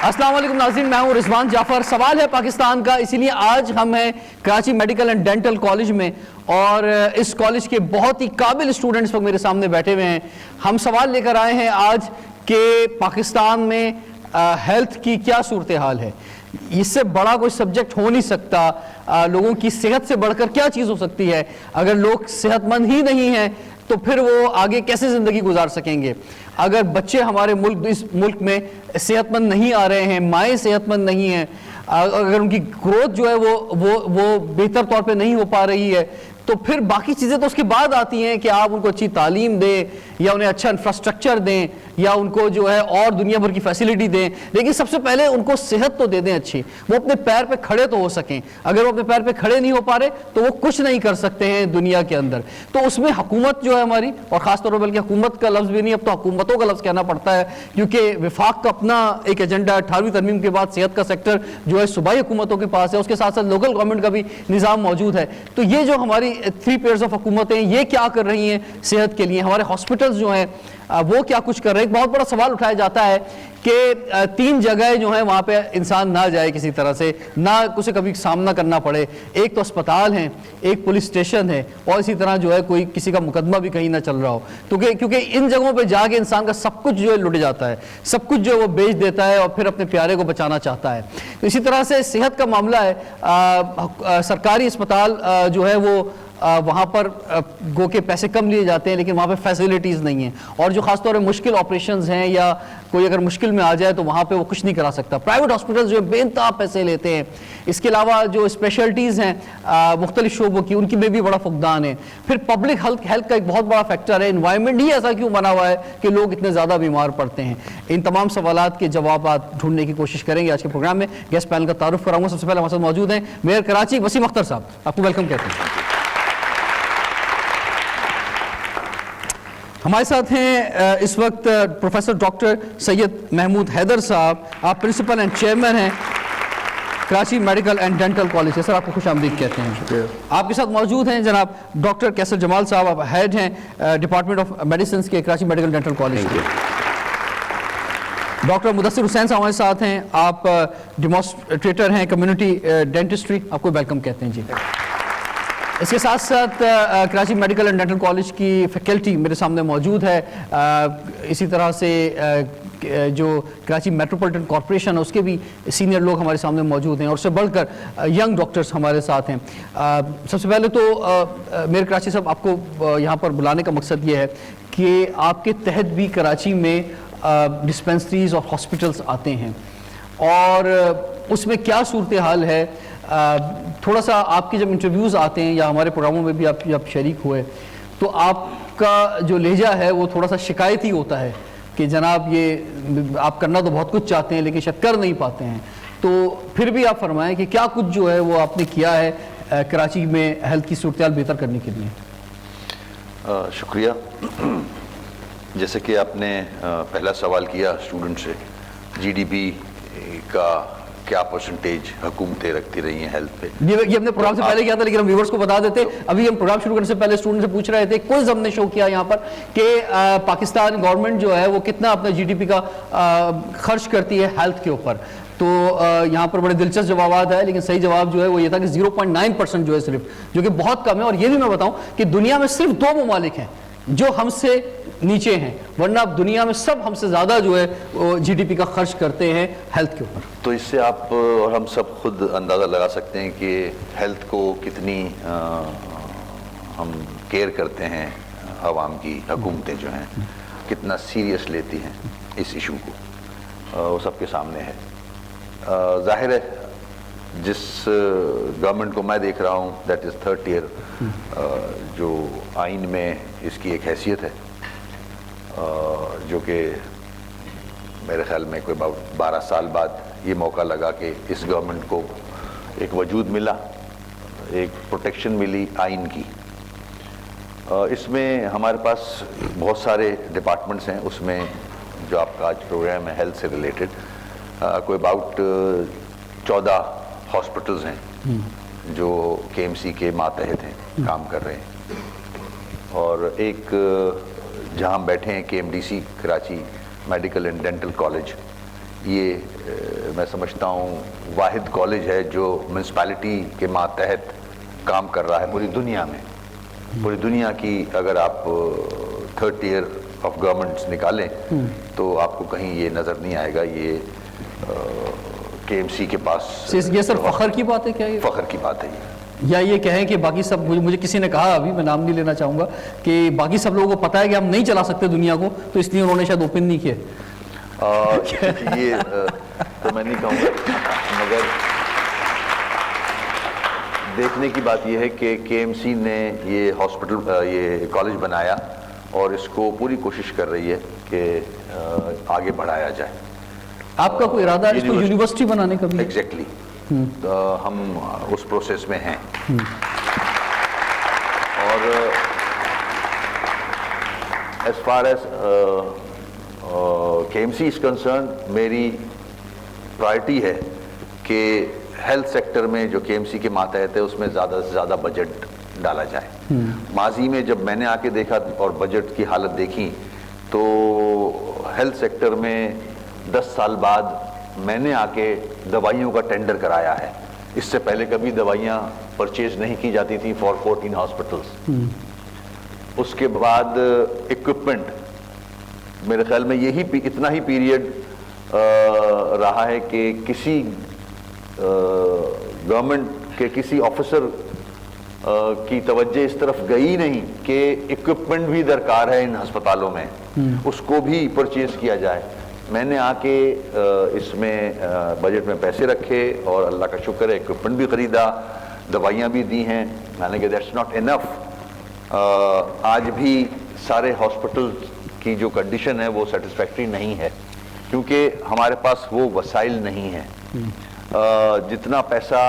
السلام علیکم ناظرین، میں ہوں رضوان جعفر۔ سوال ہے پاکستان کا، اسی لیے آج ہم ہیں Karachi medical and dental college میں، اور اس کالج کے بہت ہی قابل اسٹوڈنٹس میرے سامنے بیٹھے ہوئے ہیں۔ ہم سوال لے کر آئے ہیں آج کہ پاکستان میں ہیلتھ کی کیا صورتحال ہے۔ اس سے بڑا کوئی سبجیکٹ ہو نہیں سکتا۔ لوگوں کی صحت سے بڑھ کر کیا چیز ہو سکتی ہے؟ اگر لوگ صحت مند ہی نہیں ہیں تو پھر وہ آگے کیسے زندگی گزار سکیں گے؟ اگر بچے ہمارے اس ملک میں صحت مند نہیں آ رہے ہیں، مائیں صحت مند نہیں ہیں، اگر ان کی گروتھ جو ہے وہ بہتر طور پہ نہیں ہو پا رہی ہے، تو پھر باقی چیزیں تو اس کے بعد آتی ہیں کہ آپ ان کو اچھی تعلیم دیں یا انہیں اچھا انفراسٹرکچر دیں یا ان کو جو ہے اور دنیا بھر کی فیسلٹی دیں، لیکن سب سے پہلے ان کو صحت تو دے دیں اچھی، وہ اپنے پیر پہ کھڑے تو ہو سکیں۔ اگر وہ اپنے پیر پہ کھڑے نہیں ہو پا رہے تو وہ کچھ نہیں کر سکتے ہیں دنیا کے اندر۔ تو اس میں حکومت جو ہے ہماری، اور خاص طور پر بلکہ حکومت کا لفظ بھی نہیں، اب تو حکومتوں کا لفظ کہنا پڑتا ہے، کیونکہ وفاق کا اپنا ایک ایجنڈا 18ویں ترمیم کے بعد صحت کا سیکٹر جو ہے صوبائی حکومتوں کے پاس ہے، اس کے ساتھ ساتھ لوکل گورنمنٹ کا بھی نظام موجود ہے۔ تو یہ جو ہماری 3 پیئرز آف حکومتیں یہ کیا کر رہی ہیں صحت کے لیے، ہمارے ہاسپٹلز جو ہیں وہ کیا کچھ کر رہے ہیں؟ ایک بہت بڑا سوال اٹھایا جاتا ہے کہ 3 جگہیں جو ہیں وہاں پہ انسان نہ جائے کسی طرح سے، نہ اسے کبھی سامنا کرنا پڑے۔ ایک تو اسپتال ہیں، ایک پولیس اسٹیشن ہے، اور اسی طرح جو ہے کوئی کسی کا مقدمہ بھی کہیں نہ چل رہا ہو، کیونکہ ان جگہوں پہ جا کے انسان کا سب کچھ جو ہے لٹ جاتا ہے، سب کچھ جو ہے وہ بیچ دیتا ہے اور پھر اپنے پیارے کو بچانا چاہتا ہے۔ اسی طرح سے صحت کا معاملہ ہے، سرکاری اسپتال جو ہے وہ وہاں پر گو کے پیسے کم لیے جاتے ہیں، لیکن وہاں پہ فیسلٹیز نہیں ہیں، اور جو خاص طور پہ مشکل آپریشنز ہیں یا کوئی اگر مشکل میں آ جائے تو وہاں پہ وہ کچھ نہیں کرا سکتا۔ پرائیویٹ ہاسپٹلز جو بے انتہا پیسے لیتے ہیں۔ اس کے علاوہ جو اسپیشلٹیز ہیں مختلف شعبوں کی، ان کی میں بھی بڑا فقدان ہے۔ پھر پبلک ہیلتھ کا ایک بہت بڑا فیکٹر ہے، انوائرمنٹ ہی ایسا کیوں بنا ہوا ہے کہ لوگ اتنے زیادہ بیمار پڑتے ہیں۔ ان تمام سوالات کے جوابات ڈھونڈنے کی کوشش کریں گے آج کے پروگرام میں۔ گیسٹ پینل کا تعارف کراؤں گا۔ سب سے پہلے ہمارے ساتھ موجود ہیں میئر کراچی وسیم اختر صاحب، آپ کو ویلکم کہتے ہیں۔ ہمارے ساتھ ہیں اس وقت پروفیسر ڈاکٹر سید محمود حیدر صاحب، آپ پرنسپل اینڈ چیئرمین ہیں Karachi medical and dental college سے۔ سر آپ کو خوش آمدید کہتے ہیں۔ آپ کے ساتھ موجود ہیں جناب ڈاکٹر کیسر جمال صاحب، آپ ہیڈ ہیں ڈپارٹمنٹ آف میڈیسنس کے کراچی میڈیکل ڈینٹل کالج کے۔ ڈاکٹر مدثر حسین صاحب ہمارے ساتھ ہیں، آپ ڈیمانسٹریٹر ہیں کمیونٹی ڈینٹسٹری، آپ کو ویلکم کہتے ہیں جی۔ اس کے ساتھ ساتھ Karachi medical and dental college کی فیکلٹی میرے سامنے موجود ہے۔ اسی طرح سے جو کراچی میٹروپولیٹن کارپوریشن ہے اس کے بھی سینئر لوگ ہمارے سامنے موجود ہیں، اور اس سے بڑھ کر ینگ ڈاکٹرز ہمارے ساتھ ہیں۔ سب سے پہلے تو میئر کراچی صاحب، آپ کو یہاں پر بلانے کا مقصد یہ ہے کہ آپ کے تحت بھی کراچی میں ڈسپنسریز اور ہاسپٹلس آتے ہیں، اور اس میں کیا صورتحال ہے؟ تھوڑا سا آپ کے جب انٹرویوز آتے ہیں یا ہمارے پروگراموں میں بھی آپ جب شریک ہوئے تو آپ کا جو لہجہ ہے وہ تھوڑا سا شکایتی ہوتا ہے کہ جناب یہ آپ کرنا تو بہت کچھ چاہتے ہیں لیکن شاید کر نہیں پاتے ہیں۔ تو پھر بھی آپ فرمائیں کہ کیا کچھ جو ہے وہ آپ نے کیا ہے کراچی میں ہیلتھ کی صورتحال بہتر کرنے کے لیے؟ شکریہ۔ جیسے کہ آپ نے پہلا سوال کیا اسٹوڈنٹ سے، جی ڈی پی کا کیا پرسنٹیج حکومتیں رکھتی رہی ہیں ہیلتھ پہ؟ یہ ہم نے پروگرام سے پہلے کیا تھا لیکن ہم ویورز کو بتا دیتے۔ ابھی ہم پروگرام شروع کرنے سے پہلے اسٹوڈنٹ سے پوچھ رہے تھے، کوئی ہم نے شو کیا یہاں پر کہ پاکستان گورنمنٹ جو ہے وہ کتنا اپنا جی ڈی پی کا خرچ کرتی ہے ہیلتھ کے اوپر، تو یہاں پر بڑے دلچسپ جوابات ہیں، لیکن صحیح جواب جو ہے وہ یہ تھا کہ 0.9% جو ہے صرف، جو کہ بہت کم ہے۔ اور یہ بھی میں بتاؤں کہ دنیا میں صرف 2 ممالک ہیں جو ہم سے نیچے ہیں، ورنہ دنیا میں سب ہم سے زیادہ جو ہے جی ڈی پی کا خرچ کرتے ہیں ہیلتھ کے اوپر۔ تو اس سے آپ اور ہم سب خود اندازہ لگا سکتے ہیں کہ ہیلتھ کو کتنی ہم کیئر کرتے ہیں، عوام کی حکومتیں جو ہیں کتنا سیریس لیتی ہیں اس ایشو کو، وہ سب کے سامنے ہے۔ ظاہر ہے جس گورنمنٹ کو میں دیکھ رہا ہوں دیٹ از 3rd tier، جو آئین میں اس کی ایک حیثیت ہے، جو کہ میرے خیال میں کوئی 12 سال بعد یہ موقع لگا کہ اس گورنمنٹ کو ایک وجود ملا، ایک پروٹیکشن ملی آئین کی۔ اس میں ہمارے پاس بہت سارے ڈپارٹمنٹس ہیں، اس میں جو آپ کا آج پروگرام ہے ہیلتھ سے ریلیٹڈ، کوئی اباؤٹ 14 ہاسپٹلز ہیں جو کے ایم سی کے ماتحت ہیں، کام کر رہے ہیں، اور ایک جہاں ہم بیٹھے ہیں K M D C Karachi medical and dental college, یہ میں سمجھتا ہوں واحد کالج ہے جو میونسپلٹی کے ماتحت کام کر رہا ہے پوری دنیا میں. پوری دنیا کی اگر آپ تھرڈ ٹیئر آف گورنمنٹس نکالیں تو آپ کو کہیں یہ نظر نہیں آئے گا. یہ کے ایم سی کے پاس یہ سر فخر کی بات ہے کیا؟ یہ فخر کی بات ہے. یا یہ کہیں کہ باقی سب, مجھے کسی نے کہا, ابھی میں نام نہیں لینا چاہوں گا, کہ باقی سب لوگوں کو پتہ ہے کہ ہم نہیں چلا سکتے دنیا کو, تو اس لیے انہوں نے شاید اوپن نہیں کیا. یہ تو میں نہیں کہوں گا, مگر دیکھنے کی بات یہ ہے کہ کے ایم سی نے یہ ہاسپٹل, یہ کالج بنایا اور اس کو پوری کوشش کر رہی ہے کہ آگے بڑھایا جائے. آپ کا کوئی ارادہ ہے اس کو یونیورسٹی بنانے کا بھی؟ ایگزیکٹلی, ہم اس پروسیس میں ہیں. اور ایز فار ایز کے ایم سی از کنسرن, میری پرائرٹی ہے کہ ہیلتھ سیکٹر میں جو کے ایم سی کے ماتحت ہے اس میں زیادہ سے زیادہ بجٹ ڈالا جائے. ماضی میں جب میں نے آ کے دیکھا اور بجٹ کی حالت دیکھی تو ہیلتھ سیکٹر میں 10 سال بعد میں نے آ کے دوائیوں کا ٹینڈر کرایا ہے. اس سے پہلے کبھی دوائیاں پرچیز نہیں کی جاتی تھیں فار 14 ہاسپٹلس. اس کے بعد اکوپمنٹ, میرے خیال میں یہی اتنا ہی پیریڈ رہا ہے کہ کسی گورنمنٹ کے کسی آفیسر کی توجہ اس طرف گئی نہیں کہ اکوپمنٹ بھی درکار ہے ان ہسپتالوں میں, اس کو بھی پرچیز کیا جائے. میں نے آ کے اس میں بجٹ میں پیسے رکھے اور اللہ کا شکر ہے اکوپمنٹ بھی خریدا, دوائیاں بھی دی ہیں. میں نے کہا دیٹس ناٹ انف. آج بھی سارے ہاسپٹل کی جو کنڈیشن ہے وہ سیٹسفیکٹری نہیں ہے, کیونکہ ہمارے پاس وہ وسائل نہیں ہیں. جتنا پیسہ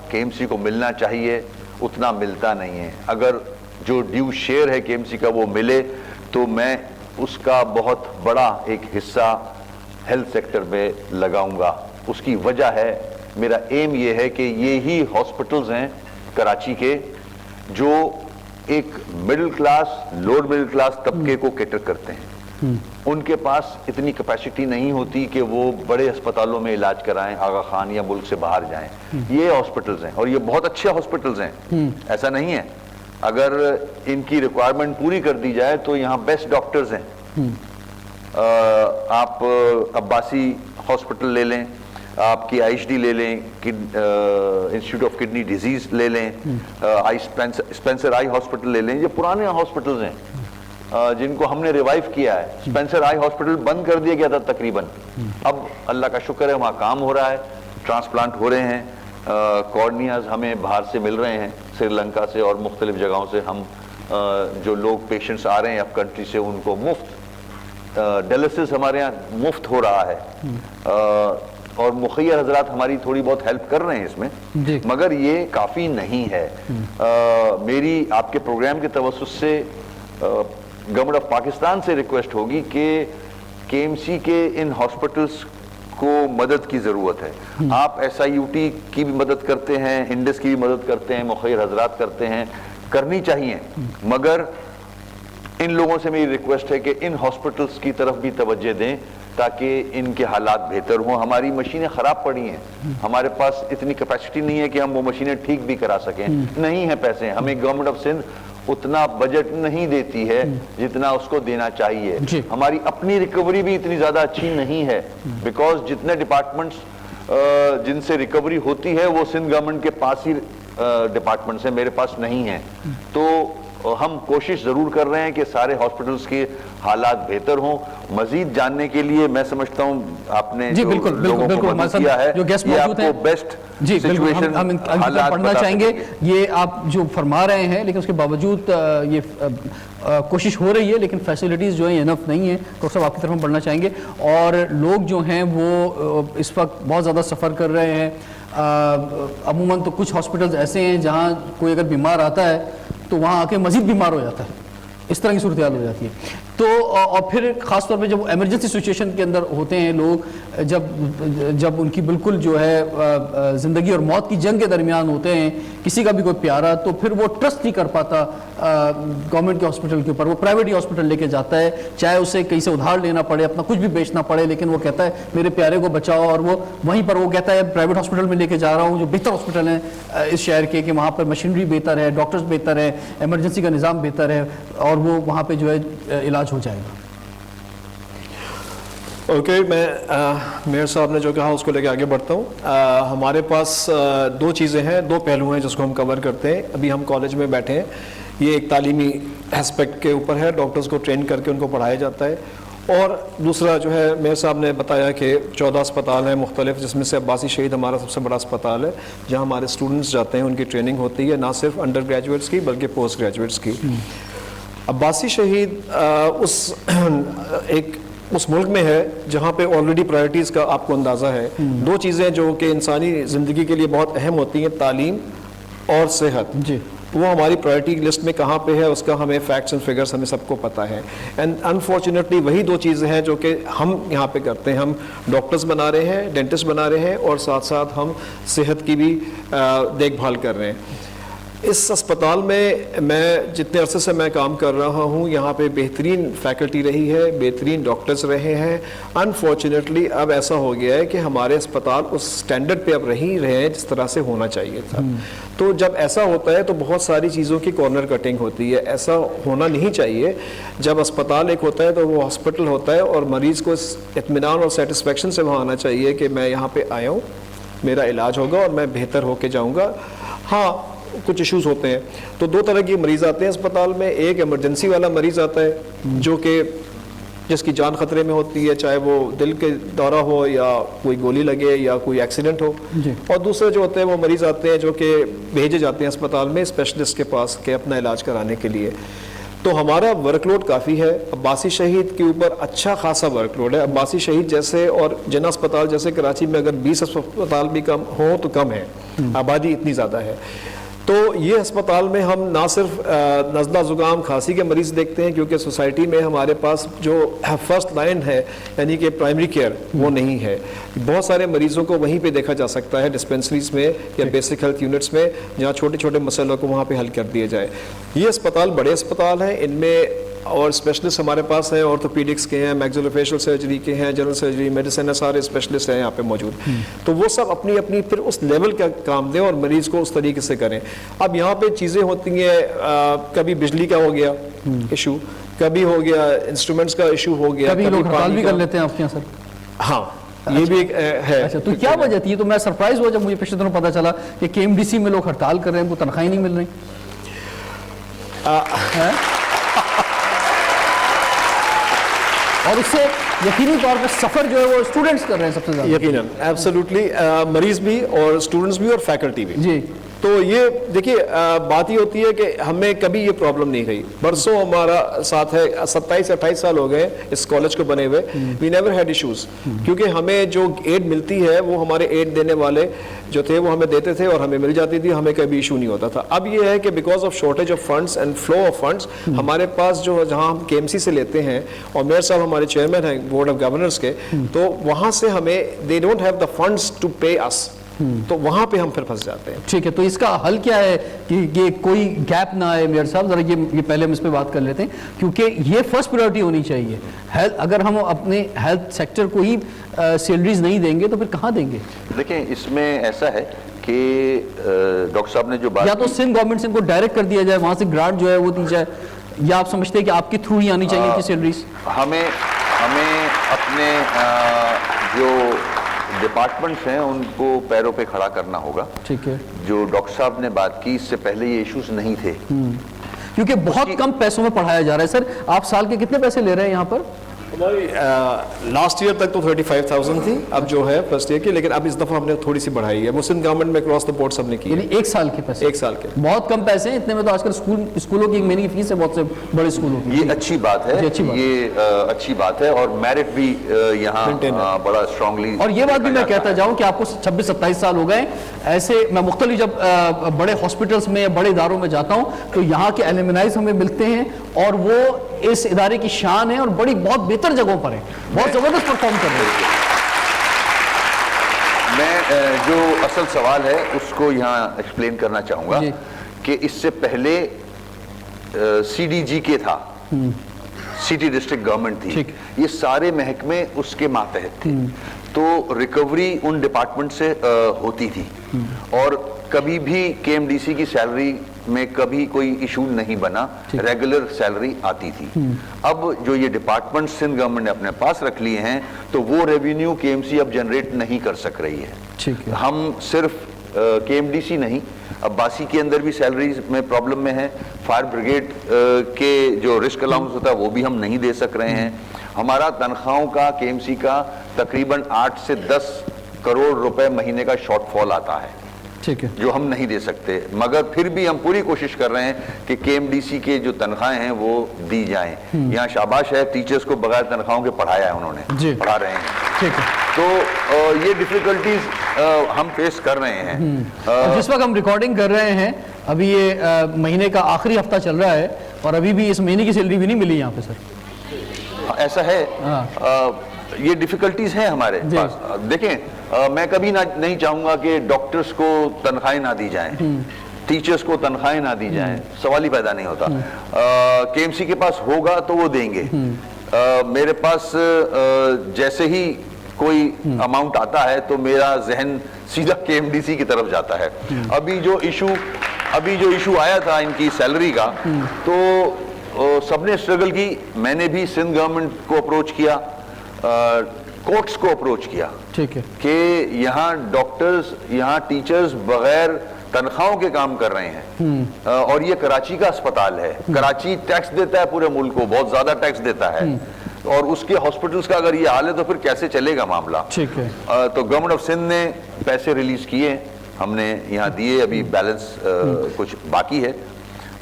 کے ایم سی کو ملنا چاہیے اتنا ملتا نہیں ہے. اگر جو ڈیو شیئر ہے کے ایم سی کا وہ ملے تو میں اس کا بہت بڑا ایک حصہ ہیلتھ سیکٹر میں لگاؤں گا. اس کی وجہ ہے, میرا ایم یہ ہے کہ یہی ہاسپٹلز ہیں کراچی کے جو ایک middle class, lower middle class طبقے کو کیٹر کرتے ہیں. ان کے پاس اتنی کیپیسٹی نہیں ہوتی کہ وہ بڑے ہسپتالوں میں علاج کرائیں, آغا خان یا ملک سے باہر جائیں. یہ ہاسپٹلز ہیں اور یہ بہت اچھے ہاسپٹلز ہیں, ایسا نہیں ہے. اگر ان کی ریکوائرمنٹ پوری کر دی جائے تو یہاں بیسٹ ڈاکٹرز ہیں. آپ عباسی ہاسپٹل لے لیں, آپ کی آئی ایچ ڈی لے لیں, انسٹیٹیوٹ آف کڈنی ڈیزیز لے لیں, اسپینسر آئی ہاسپٹل لے لیں. یہ پرانے ہاسپٹلز ہیں جن کو ہم نے ریوائیو کیا ہے. اسپینسر آئی ہاسپٹل بند کر دیا گیا تھا تقریباً, اب اللہ کا شکر ہے وہاں کام ہو رہا ہے, ٹرانسپلانٹ ہو رہے ہیں. کارنیاز ہمیں باہر سے مل رہے ہیں, سری لنکا سے اور مختلف جگہوں سے. ہم جو لوگ پیشنٹس آ رہے ہیں اپ کنٹری سے ان کو مفت ڈیلسس ہمارے یہاں مفت ہو رہا ہے. اور مخیر حضرات ہماری تھوڑی بہت ہیلپ کر رہے ہیں اس میں, مگر یہ کافی نہیں ہے. میری آپ کے پروگرام کے توسط سے گورنمنٹ آف پاکستان سے ریکویسٹ ہوگی کہ کے ایم سی کے ان ہاسپٹلس کو مدد کی ضرورت ہے. آپ ایس آئی یو ٹی کی بھی مدد کرتے ہیں, انڈس کی بھی مدد کرتے ہیں, مخیر حضرات کرتے ہیں, کرنی چاہیے, مگر ان لوگوں سے میری ریکویسٹ ہے کہ ان ہاسپٹلس کی طرف بھی توجہ دیں تاکہ ان کے حالات بہتر ہوں. ہماری مشینیں خراب پڑی ہیں, ہمارے پاس اتنی کیپیسٹی نہیں ہے کہ ہم وہ مشینیں ٹھیک بھی کرا سکیں. نہیں ہے پیسے, ہمیں گورنمنٹ آف سندھ اتنا بجٹ نہیں دیتی ہے جتنا اس کو دینا چاہیے. ہماری اپنی ریکوری بھی اتنی زیادہ اچھی نہیں ہے, بیکاز جتنے ڈپارٹمنٹس جن سے ریکوری ہوتی ہے وہ سندھ گورنمنٹ کے پاس ہی ڈپارٹمنٹس ہیں, میرے پاس نہیں ہیں. تو ہم کوشش ضرور کر رہے ہیں کہ سارے ہاسپٹلس کے حالات بہتر ہوں. مزید جاننے کے لیے میں سمجھتا ہوں آپ نے جو لوگوں کو مدد کیا ہے یہ آپ کو بیسٹ سچویشن حالات پڑھنا چاہیں گے. یہ آپ جو فرما رہے ہیں, لیکن اس کے باوجود یہ کوشش ہو رہی ہے, لیکن فیسلٹیز جو ہیں انف نہیں ہیں. ڈاکٹر صاحب آپ کی طرف ہم پڑھنا چاہیں گے. اور لوگ جو ہیں وہ اس وقت بہت زیادہ سفر کر رہے ہیں. عموماً تو کچھ ہاسپٹلز ایسے ہیں جہاں کوئی اگر بیمار آتا ہے تو وہاں آ کے مزید بیمار ہو جاتا ہے, اس طرح کی صورتحال ہو جاتی ہے. تو اور پھر خاص طور پہ جب ایمرجنسی سچویشن کے اندر ہوتے ہیں لوگ, جب ان کی بالکل جو ہے زندگی اور موت کی جنگ کے درمیان ہوتے ہیں کسی کا بھی کوئی پیارا, تو پھر وہ ٹرسٹ نہیں کر پاتا گورنمنٹ کے ہاسپٹل کے اوپر, وہ پرائیویٹ ہاسپٹل لے کے جاتا ہے, چاہے اسے کہیں سے ادھار لینا پڑے, اپنا کچھ بھی بیچنا پڑے, لیکن وہ کہتا ہے میرے پیارے کو بچاؤ, اور وہ وہیں پر وہ کہتا ہے پرائیویٹ ہاسپٹل میں لے کے جا رہا ہوں جو بہتر ہاسپٹل ہیں اس شہر کے, کہ وہاں پر مشینری بہتر ہے, ڈاکٹرز بہتر ہے, ایمرجنسی کا نظام بہتر ہے, اور وہ وہاں پہ جو ہے علاج ہو جائے گا. اوکے, میں میئر صاحب نے جو کہا اس کو لے کے آگے بڑھتا ہوں. ہمارے پاس دو چیزیں ہیں, دو پہلو ہیں جس کو ہم کور کرتے ہیں. ابھی ہم کالج میں بیٹھے ہیں, یہ ایک تعلیمی اسپیکٹ کے اوپر ہے, ڈاکٹرز کو ٹرین کر کے ان کو پڑھایا جاتا ہے, اور دوسرا جو ہے میئر صاحب نے بتایا کہ 14 اسپتال ہیں مختلف, جس میں سے عباسی شہید ہمارا سب سے بڑا اسپتال ہے جہاں ہمارے اسٹوڈنٹس جاتے ہیں, ان کی ٹریننگ ہوتی ہے, نہ صرف انڈر گریجویٹس کی بلکہ پوسٹ گریجویٹس کی. عباسی شہید اس ملک میں ہے جہاں پہ آلریڈی پرائرٹیز کا آپ کو اندازہ ہے. دو چیزیں جو کہ انسانی زندگی کے لیے بہت اہم ہوتی ہیں, تعلیم اور صحت, جی وہ ہماری پرائرٹی لسٹ میں کہاں پہ ہے اس کا ہمیں فیکٹس اینڈ فگرس ہمیں سب کو پتہ ہے. اینڈ انفارچونیٹلی وہی دو چیزیں ہیں جو کہ ہم یہاں پہ کرتے ہیں. ہم ڈاکٹرز بنا رہے ہیں, ڈینٹسٹ بنا رہے ہیں, اور ساتھ ساتھ ہم صحت کی بھی دیکھ بھال کر رہے ہیں. اس اسپتال میں جتنے عرصے سے میں کام کر رہا ہوں, یہاں پہ بہترین فیکلٹی رہی ہے, بہترین ڈاکٹرز رہے ہیں. انفارچونیٹلی اب ایسا ہو گیا ہے کہ ہمارے اسپتال اس سٹینڈرڈ پہ اب رہے ہیں جس طرح سے ہونا چاہیے تھا. تو جب ایسا ہوتا ہے تو بہت ساری چیزوں کی کارنر کٹنگ ہوتی ہے. ایسا ہونا نہیں چاہیے. جب اسپتال ایک ہوتا ہے تو وہ ہاسپٹل ہوتا ہے, اور مریض کو اس اطمینان اور سیٹسفیکشن سے وہاں آنا چاہیے کہ میں یہاں پہ آیا ہوں, میرا علاج ہوگا اور میں بہتر ہو کے جاؤں گا. ہاں کچھ ایشوز ہوتے ہیں, تو دو طرح کے مریض آتے ہیں اسپتال میں. ایک ایمرجنسی والا مریض آتا ہے جو کہ جس کی جان خطرے میں ہوتی ہے, چاہے وہ دل کے دورہ ہو یا کوئی گولی لگے یا کوئی ایکسیڈنٹ ہو. اور دوسرے جو ہوتے ہیں وہ مریض آتے ہیں جو کہ بھیجے جاتے ہیں اسپتال میں اسپیشلسٹ کے پاس کہ اپنا علاج کرانے کے لیے. تو ہمارا ورک لوڈ کافی ہے. عباسی شہید کے اوپر اچھا خاصا ورک لوڈ ہے. عباسی شہید جیسے اور جناح اسپتال جیسے کراچی میں اگر 20 اسپتال بھی کم ہوں تو کم ہے, آبادی اتنی زیادہ ہے. تو یہ اسپتال میں ہم نہ صرف نزلہ زکام کھانسی کے مریض دیکھتے ہیں, کیونکہ سوسائٹی میں ہمارے پاس جو فرسٹ لائن ہے یعنی کہ پرائمری کیئر وہ نہیں ہے. بہت سارے مریضوں کو وہیں پہ دیکھا جا سکتا ہے, ڈسپینسریز میں یا بیسک ہیلتھ یونٹس میں, جہاں چھوٹے چھوٹے مسئلوں کو وہاں پہ حل کر دیا جائے. یہ اسپتال بڑے اسپتال ہیں, ان میں اور اسپیشلسٹ ہمارے پاس ہیں, آرتھوپیڈکس کے ہیں, میگزولوفیشل سرجری کے ہیں, جنرل سرجری, میڈیسن, سارے اسپیشلسٹ ہیں یہاں پہ موجود. تو وہ سب اپنی اپنی پھر اس لیول کا کام دیں اور مریض کو اس طریقے سے کریں. اب یہاں پہ چیزیں ہوتی ہیں, کبھی بجلی کا ہو گیا ایشو, کبھی ہو گیا انسٹرومنٹس کا ایشو ہو گیا, کبھی لوگ ہڑتال بھی کر لیتے ہیں آپ کے یہاں سر. ہاں یہ بھی ایک ہے. اچھا, تو کیا وجہ تھی؟ تو میں سرپرائز ہوا جب مجھے پچھلے دنوں پتا چلا کہ KMDC میں لوگ ہڑتال کر رہے ہیں, ان کو تنخواہیں نہیں مل رہی. اور اس سے یقینی طور پر سفر جو ہے وہ اسٹوڈنٹس کر رہے ہیں سب سے زیادہ. یقیناً ایبسلیوٹلی, مریض بھی اور اسٹوڈنٹس بھی اور فیکلٹی بھی. جی تو یہ دیکھیے بات یہ ہوتی ہے کہ ہمیں کبھی یہ پرابلم نہیں رہی. برسوں ہمارا ساتھ ہے, 27-28 سال ہو گئے اس کالج کو بنے ہوئے. وی نیور ہیڈ ایشوز, کیونکہ ہمیں جو ایڈ ملتی ہے وہ ہمارے ایڈ دینے والے جو تھے وہ ہمیں دیتے تھے اور ہمیں مل جاتی تھی, ہمیں کبھی ایشو نہیں ہوتا تھا. اب یہ ہے کہ because of shortage of funds and flow of funds, ہمارے پاس جو جہاں ہم KMC سے لیتے ہیں, اور میئر صاحب ہمارے چیئرمین ہیں بورڈ آف گورنرز کے, تو وہاں سے ہمیں they don't have the funds to pay us, تو وہاں پہ ہم پھر پھنس جاتے ہیں. ٹھیک ہے, تو اس کا حل کیا ہے کہ یہ کوئی گیپ نہ آئے؟ میئر صاحب ذرا یہ پہلے ہم اس پہ بات کر لیتے ہیں, کیونکہ یہ فرسٹ پرائرٹی ہونی چاہیے. اگر ہم اپنے ہیلتھ سیکٹر کو ہی سیلریز نہیں دیں گے تو پھر کہاں دیں گے؟ دیکھیں اس میں ایسا ہے کہ ڈاکٹر صاحب نے جو بات, یا تو سندھ گورنمنٹ سے ان کو ڈائریکٹ کر دیا جائے, وہاں سے گرانٹ جو ہے وہ دی جائے, یا آپ سمجھتے ہیں کہ آپ کے تھرو ہی آنی چاہیے کہ سیلریز؟ ہمیں اپنے جو ڈپارٹمنٹس ہیں ان کو پیروں پہ کھڑا کرنا ہوگا. ٹھیک ہے, جو ڈاکٹر صاحب نے بات کی, اس سے پہلے یہ ایشوز نہیں تھے, کیونکہ بہت کم پیسوں میں پڑھایا جا رہا ہے. سر آپ سال کے کتنے پیسے لے رہے ہیں یہاں پر؟ ہماری لاسٹ ایئر تک تو 35,000 تھی, اب جو ہے فرسٹ ایئر کی, لیکن اب اس دفعہ ہم نے تھوڑی سی بڑھائی ہے. مسلم گورنمنٹ میں کراس دا بورڈ سب نے کی, یعنی ایک سال کے پیسے. ایک سال کے بہت کم پیسے ہیں, اتنے میں تو آج کل اسکولوں کی ایک مہینے کی فیس ہے بہت سے بڑے اسکولوں کی. یہ اچھی بات ہے, یہ اچھی بات ہے, اور میرٹ بھی یہاں بڑا اسٹرانگلی. اور یہ بات بھی میں کہتا جاؤں کہ آپ کو 26-27 سال ہو گئے ایسے, میں مختلف جب بڑے ہاسپٹلس میں بڑے اداروں میں جاتا ہوں تو یہاں کے ایلومنائز ہمیں ملتے ہیں, اور وہ اس ادارے کی شان ہے اور بہت بہتر جگہوں پر ہے, بہت زبردست پرفارم کر رہے ہیں. میں جو اصل سوال ہے اس کو یہاں ایکسپلین کرنا چاہوں گا کہ اس سے پہلے سی ڈی جی کے تھا, سٹی ڈسٹرکٹ گورنمنٹ تھی, یہ سارے محکمے اس کے ماتحت تھے, تو ریکوری ان ڈپارٹمنٹ سے ہوتی تھی اور کبھی بھی کے ایم ڈی سی کی سیلری میں کبھی کوئی ایشو نہیں بنا, ریگولر سیلری آتی تھی. اب جو یہ ڈپارٹمنٹ سندھ گورنمنٹ نے اپنے پاس رکھ لیے ہیں تو وہ ریونیو کے ایم سی اب جنریٹ نہیں کر سک رہی ہے. ہم صرف کے ایم ڈی سی نہیں, عباسی کے اندر بھی سیلریز میں پرابلم میں ہے, فائر بریگیڈ کے جو رسک الاؤنس ہوتا ہے وہ بھی ہم نہیں دے سک رہے ہیں. ہمارا تنخواہوں کا کے ایم سی کا تقریباً 8 سے 10 کروڑ روپے مہینے کا شارٹ فال آتا ہے جو ہم نہیں دے سکتے, مگر پھر بھی ہم پوری کوشش کر رہے ہیں کہ کے ایم ڈی سی کے جو تنخواہیں ہیں وہ دی جائیں. یہاں شاباش ہے, ٹیچرز کو بغیر تنخواہوں کے پڑھایا ہے انہوں نے, پڑھا رہے ہیں. تو یہ ڈیفیکلٹیز ہم فیس کر رہے ہیں. جس وقت ہم ریکارڈنگ کر رہے ہیں ابھی یہ مہینے کا آخری ہفتہ چل رہا ہے اور ابھی بھی اس مہینے کی سیلری بھی نہیں ملی یہاں پہ سر. ایسا ہے, یہ ڈیفیکلٹیز ہیں ہمارے پاس. دیکھیں میں کبھی نہیں چاہوں گا کہ ڈاکٹرز کو تنخواہیں نہ دی جائیں, ٹیچرز کو تنخواہیں نہ دی جائیں, سوال ہی پیدا نہیں ہوتا. کے ایم سی کے پاس ہوگا تو وہ دیں گے. میرے پاس جیسے ہی کوئی اماؤنٹ آتا ہے تو میرا ذہن سیدھا کے ایم ڈی سی کی طرف جاتا ہے. ابھی جو ایشو آیا تھا ان کی سیلری کا تو سب نے اسٹرگل کی, میں نے بھی سندھ گورنمنٹ کو اپروچ کیا, کورٹس کو اپروچ کیا کہ یہاں ڈاکٹرز, یہاں ٹیچرز بغیر تنخواہوں کے کام کر رہے ہیں, اور یہ کراچی کا اسپتال ہے, کراچی ٹیکس دیتا ہے پورے ملک کو, بہت زیادہ ٹیکس دیتا ہے, اور اس کے ہاسپٹلز کا اگر یہ حال ہے تو پھر کیسے چلے گا معاملہ. تو گورنمنٹ آف سندھ نے پیسے ریلیز کیے, ہم نے یہاں دیے, ابھی بیلنس کچھ باقی ہے.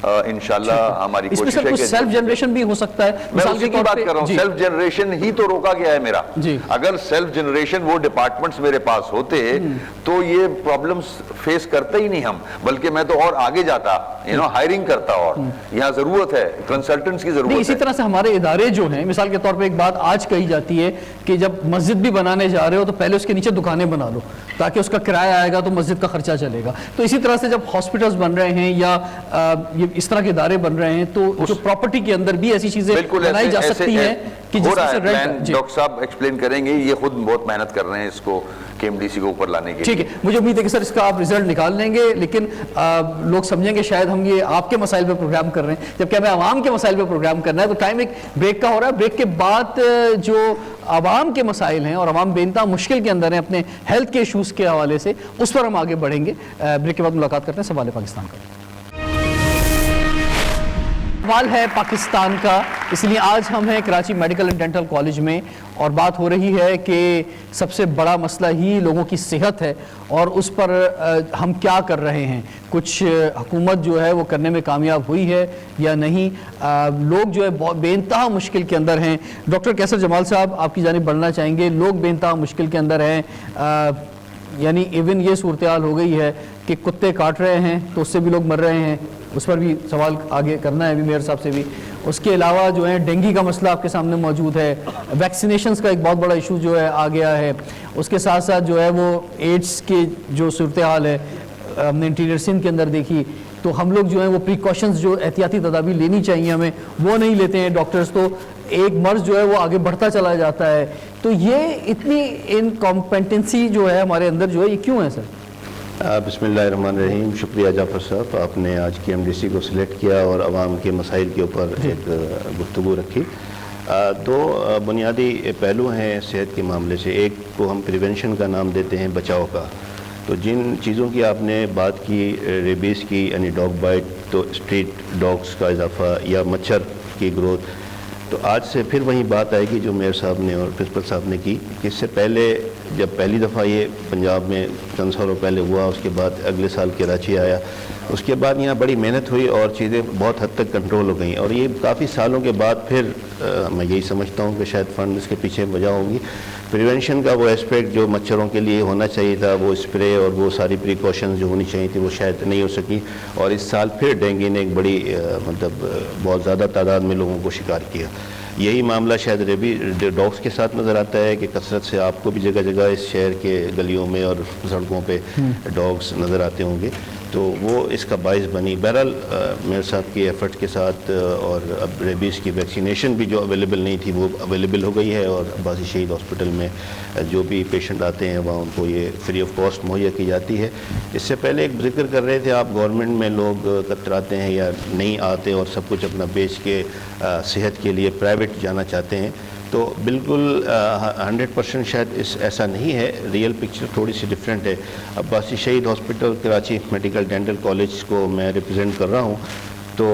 انشاءاللہ ہماری کوشش ہے کہ سیلف جنریشن بھی ہو سکتا ہے. میں اسی کی بات کر رہا ہوں, سیلف جنریشن ہی تو روکا گیا ہے میرا. اگر سیلف جنریشن وہ ڈپارٹمنٹس میرے پاس ہوتے تو یہ پرابلمز فیس کرتے ہی نہیں ہم, بلکہ میں تو اور آگے جاتا, ہائرنگ کرتا, اور یہاں ضرورت ہے, کنسلٹنٹس کی ضرورت ہے. اسی طرح سے ہمارے ادارے جو ہیں, مثال کے طور پہ ایک بات آج کہی جاتی ہے کہ جب مسجد بھی بنانے جا رہے ہو تو پہلے اس کے نیچے دکانیں بنا لو تاکہ اس کا کرایہ آئے گا تو مسجد کا خرچہ چلے گا. تو اسی طرح سے جب ہاسپٹلز بن رہے ہیں یا اس طرح کے ادارے بن رہے ہیں تو جو پراپرٹی کے اندر بھی ایسی چیزیں بنائی جا سکتی ہیں کہ جس سے ڈاکٹر صاحب ایکسپلین کریں گے. یہ خود بہت محنت کر رہے ہیں اس کو کے ایم ڈی سی کو اوپر لانے کے. ٹھیک ہے, مجھے امید ہے کہ سر اس کا آپ رزلٹ نکال لیں گے, لیکن لوگ سمجھیں گے شاید ہم یہ آپ کے مسائل پہ پروگرام کر رہے ہیں جبکہ ہمیں عوام کے مسائل پہ پروگرام کرنا ہے. تو ٹائم ایک بریک کا ہو رہا ہے, بریک کے بعد جو عوام کے مسائل ہیں اور عوام بے انتہا مشکل کے اندر ہیں اپنے ہیلتھ کے ایشوز کے حوالے سے, اس پر ہم آگے بڑھیں گے. بریک کے بعد ملاقات کرتے ہیں سوال پاکستان کا. سوال ہے پاکستان کا, اس لیے آج ہم ہیں Karachi medical and dental college میں اور بات ہو رہی ہے کہ سب سے بڑا مسئلہ ہی لوگوں کی صحت ہے اور اس پر ہم کیا کر رہے ہیں. کچھ حکومت جو ہے وہ کرنے میں کامیاب ہوئی ہے یا نہیں, لوگ جو ہے بے انتہا مشکل کے اندر ہیں. ڈاکٹر کیسر جمال صاحب آپ کی جانب بڑھنا چاہیں گے. لوگ بے انتہا مشکل کے اندر ہیں, یعنی ایون یہ صورتحال ہو گئی ہے کہ کتے کاٹ رہے ہیں تو اس سے بھی لوگ مر رہے ہیں, اس پر بھی سوال آگے کرنا ہے ابھی میئر صاحب سے بھی. اس کے علاوہ جو ہے ڈینگی کا مسئلہ آپ کے سامنے موجود ہے, ویکسینیشنز کا ایک بہت بڑا ایشو جو ہے آ گیا ہے. اس کے ساتھ ساتھ جو ہے وہ ایڈز کی جو صورتحال ہے ہم نے انٹیریئر سندھ کے اندر دیکھی, تو ہم لوگ جو ہیں وہ پریکاشنز جو احتیاطی تدابیر لینی چاہیے ہمیں وہ نہیں لیتے ہیں ڈاکٹرز, تو ایک مرض جو ہے وہ آگے بڑھتا چلا جاتا ہے. تو یہ اتنی انکمپیٹنسی جو ہے ہمارے اندر جو ہے یہ کیوں ہے سر؟ بسم اللہ الرحمن الرحیم. شکریہ جعفر صاحب, آپ نے آج کے ایم ڈی سی کو سلیکٹ کیا اور عوام کے مسائل کے اوپر ایک گفتگو رکھی. دو بنیادی پہلو ہیں صحت کے معاملے سے. ایک کو ہم پریونشن کا نام دیتے ہیں, بچاؤ کا. تو جن چیزوں کی آپ نے بات کی, ریبیز کی یعنی ڈاگ بائٹ, تو اسٹریٹ ڈاگس کا اضافہ یا مچھر کی گروتھ, تو آج سے پھر وہی بات آئے گی جو میئر صاحب نے اور پرنسپل صاحب نے کی کہ اس سے پہلے جب پہلی دفعہ یہ پنجاب میں چند سالوں پہلے ہوا, اس کے بعد اگلے سال کراچی آیا, اس کے بعد یہاں بڑی محنت ہوئی اور چیزیں بہت حد تک کنٹرول ہو گئیں. اور یہ کافی سالوں کے بعد پھر میں یہی سمجھتا ہوں کہ شاید فنڈ اس کے پیچھے وجہ ہوگی پریونشن کا وہ اسپیکٹ جو مچھروں کے لیے ہونا چاہیے تھا، وہ اسپرے اور وہ ساری پریکاشنز جو ہونی چاہیے تھی وہ شاید نہیں ہو سکی، اور اس سال پھر ڈینگی نے ایک بڑی مطلب بہت زیادہ تعداد میں لوگوں کو شکار کیا۔ یہی معاملہ شاید ڈاگس کے ساتھ نظر آتا ہے کہ کثرت سے آپ کو بھی جگہ جگہ اس شہر کے گلیوں میں اور سڑکوں پہ ڈاگس نظر آتے ہوں گے، تو وہ اس کا باعث بنی۔ بہرحال میئر صاحب کی ایفرٹ کے ساتھ اور اب ریبیز کی ویکسینیشن بھی جو اویلیبل نہیں تھی وہ اویلیبل ہو گئی ہے، اور عباسی شہید ہاسپٹل میں جو بھی پیشنٹ آتے ہیں وہاں ان کو یہ فری آف کاسٹ مہیا کی جاتی ہے۔ اس سے پہلے ایک ذکر کر رہے تھے آپ، گورنمنٹ میں لوگ کتراتے ہیں یا نہیں آتے اور سب کچھ اپنا بیچ کے صحت کے لیے پرائیویٹ جانا چاہتے ہیں، تو بالکل 100% شاید ایسا نہیں ہے، ریئل پکچر تھوڑی سی ڈیفرنٹ ہے۔ عباسی شہید hospital Karachi medical dental college کو میں ریپرزینٹ کر رہا ہوں، تو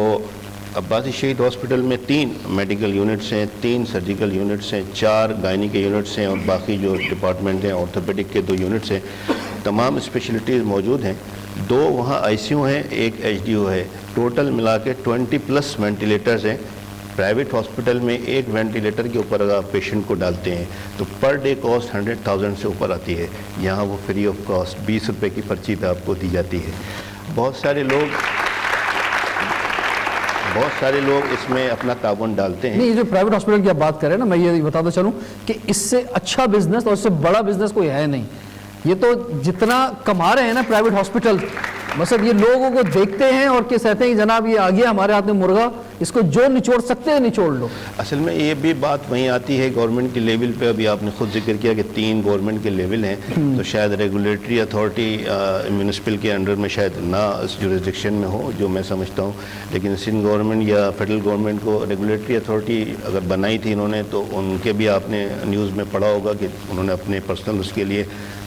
عباسی شہید ہاسپٹل میں 3 میڈیکل یونٹس ہیں، 3 سرجیکل یونٹس ہیں، 4 گائنی کے یونٹس ہیں، اور باقی جو ڈپارٹمنٹ ہیں آرتھوپیڈک کے 2 یونٹس ہیں، تمام اسپیشلٹیز موجود ہیں۔ 2 وہاں آئی سی یو ہیں، 1 ایچ ڈی او ہے، ٹوٹل ملا کے 20+ وینٹیلیٹرز ہیں۔ پرائیویٹ ہاسپٹل میں 1 وینٹیلیٹر کے اوپر اگر آپ پیشنٹ کو ڈالتے ہیں تو پر ڈے کاسٹ 100,000 سے اوپر آتی ہے، یہاں وہ فری آف کاسٹ 20 روپے کی پرچی پہ آپ کو دی جاتی ہے۔ بہت سارے لوگ اس میں اپنا تعاون ڈالتے ہیں۔ نہیں، یہ جو پرائیویٹ ہاسپٹل کی آپ بات کریں نا، میں یہ بتاتا چلوں کہ اس سے اچھا بزنس اور اس سے بڑا بزنس کوئی ہے نہیں۔ یہ تو جتنا کما رہے ہیں نا پرائیویٹ ہاسپٹل، مثلا یہ لوگوں کو دیکھتے ہیں اور کہتے ہیں کہ جناب یہ آ گیا ہمارے ہاتھ میں مرغا، اس کو جو نچوڑ سکتے ہیں نچوڑ لو۔ اصل میں یہ بھی بات وہیں آتی ہے گورنمنٹ کے لیول پہ، ابھی آپ نے خود ذکر کیا کہ 3 گورنمنٹ کے لیول ہیں، تو شاید ریگولیٹری اتھارٹی میونسپل کے انڈر میں شاید نہ اس جورسڈکشن میں ہو، جو میں سمجھتا ہوں، لیکن سندھ گورنمنٹ یا فیڈرل گورنمنٹ کو ریگولیٹری اتھارٹی اگر بنائی تھی انہوں نے، تو ان کے بھی آپ نے نیوز میں پڑھا ہوگا کہ انہوں نے اپنے پرسنل اس کے لیے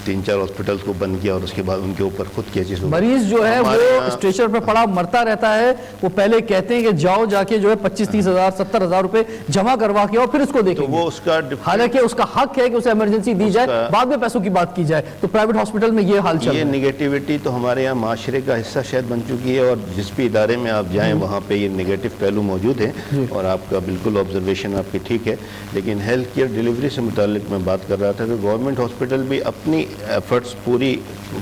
3-4 ہاسپٹلس کو بند کیا، اور اس کے بعد ان کے اوپر خود کیسز ہوئے۔ مریض جو ہے وہ اسٹریچر پہ پڑا مرتا رہتا ہے، وہ پہلے کہتے ہیں کہ جاؤ جا کے جو ہے 25-30 ہزار 70,000 روپے جمع کروا کے اور پھر اس کو دیکھیں گے، حالانکہ اس کا حق ہے کہ اسے ایمرجنسی دی جائے، بعد میں پیسوں کی بات کی جائے۔ تو پرائیویٹ ہاسپٹل میں یہ حال چل رہا ہے۔ یہ نگیٹیوٹی تو ہمارے یہاں معاشرے کا حصہ شاید بن چکی ہے، اور جس بھی ادارے میں آپ جائیں وہاں پہ یہ نگیٹو پہلو موجود ہیں، اور آپ کا بالکل آبزرویشن آپ کی ٹھیک ہے۔ لیکن ہیلتھ کیئر ڈیلیوری سے متعلق میں بات کر رہا تھا کہ گورنمنٹ ہاسپٹل بھی اپنی ایفرٹس پوری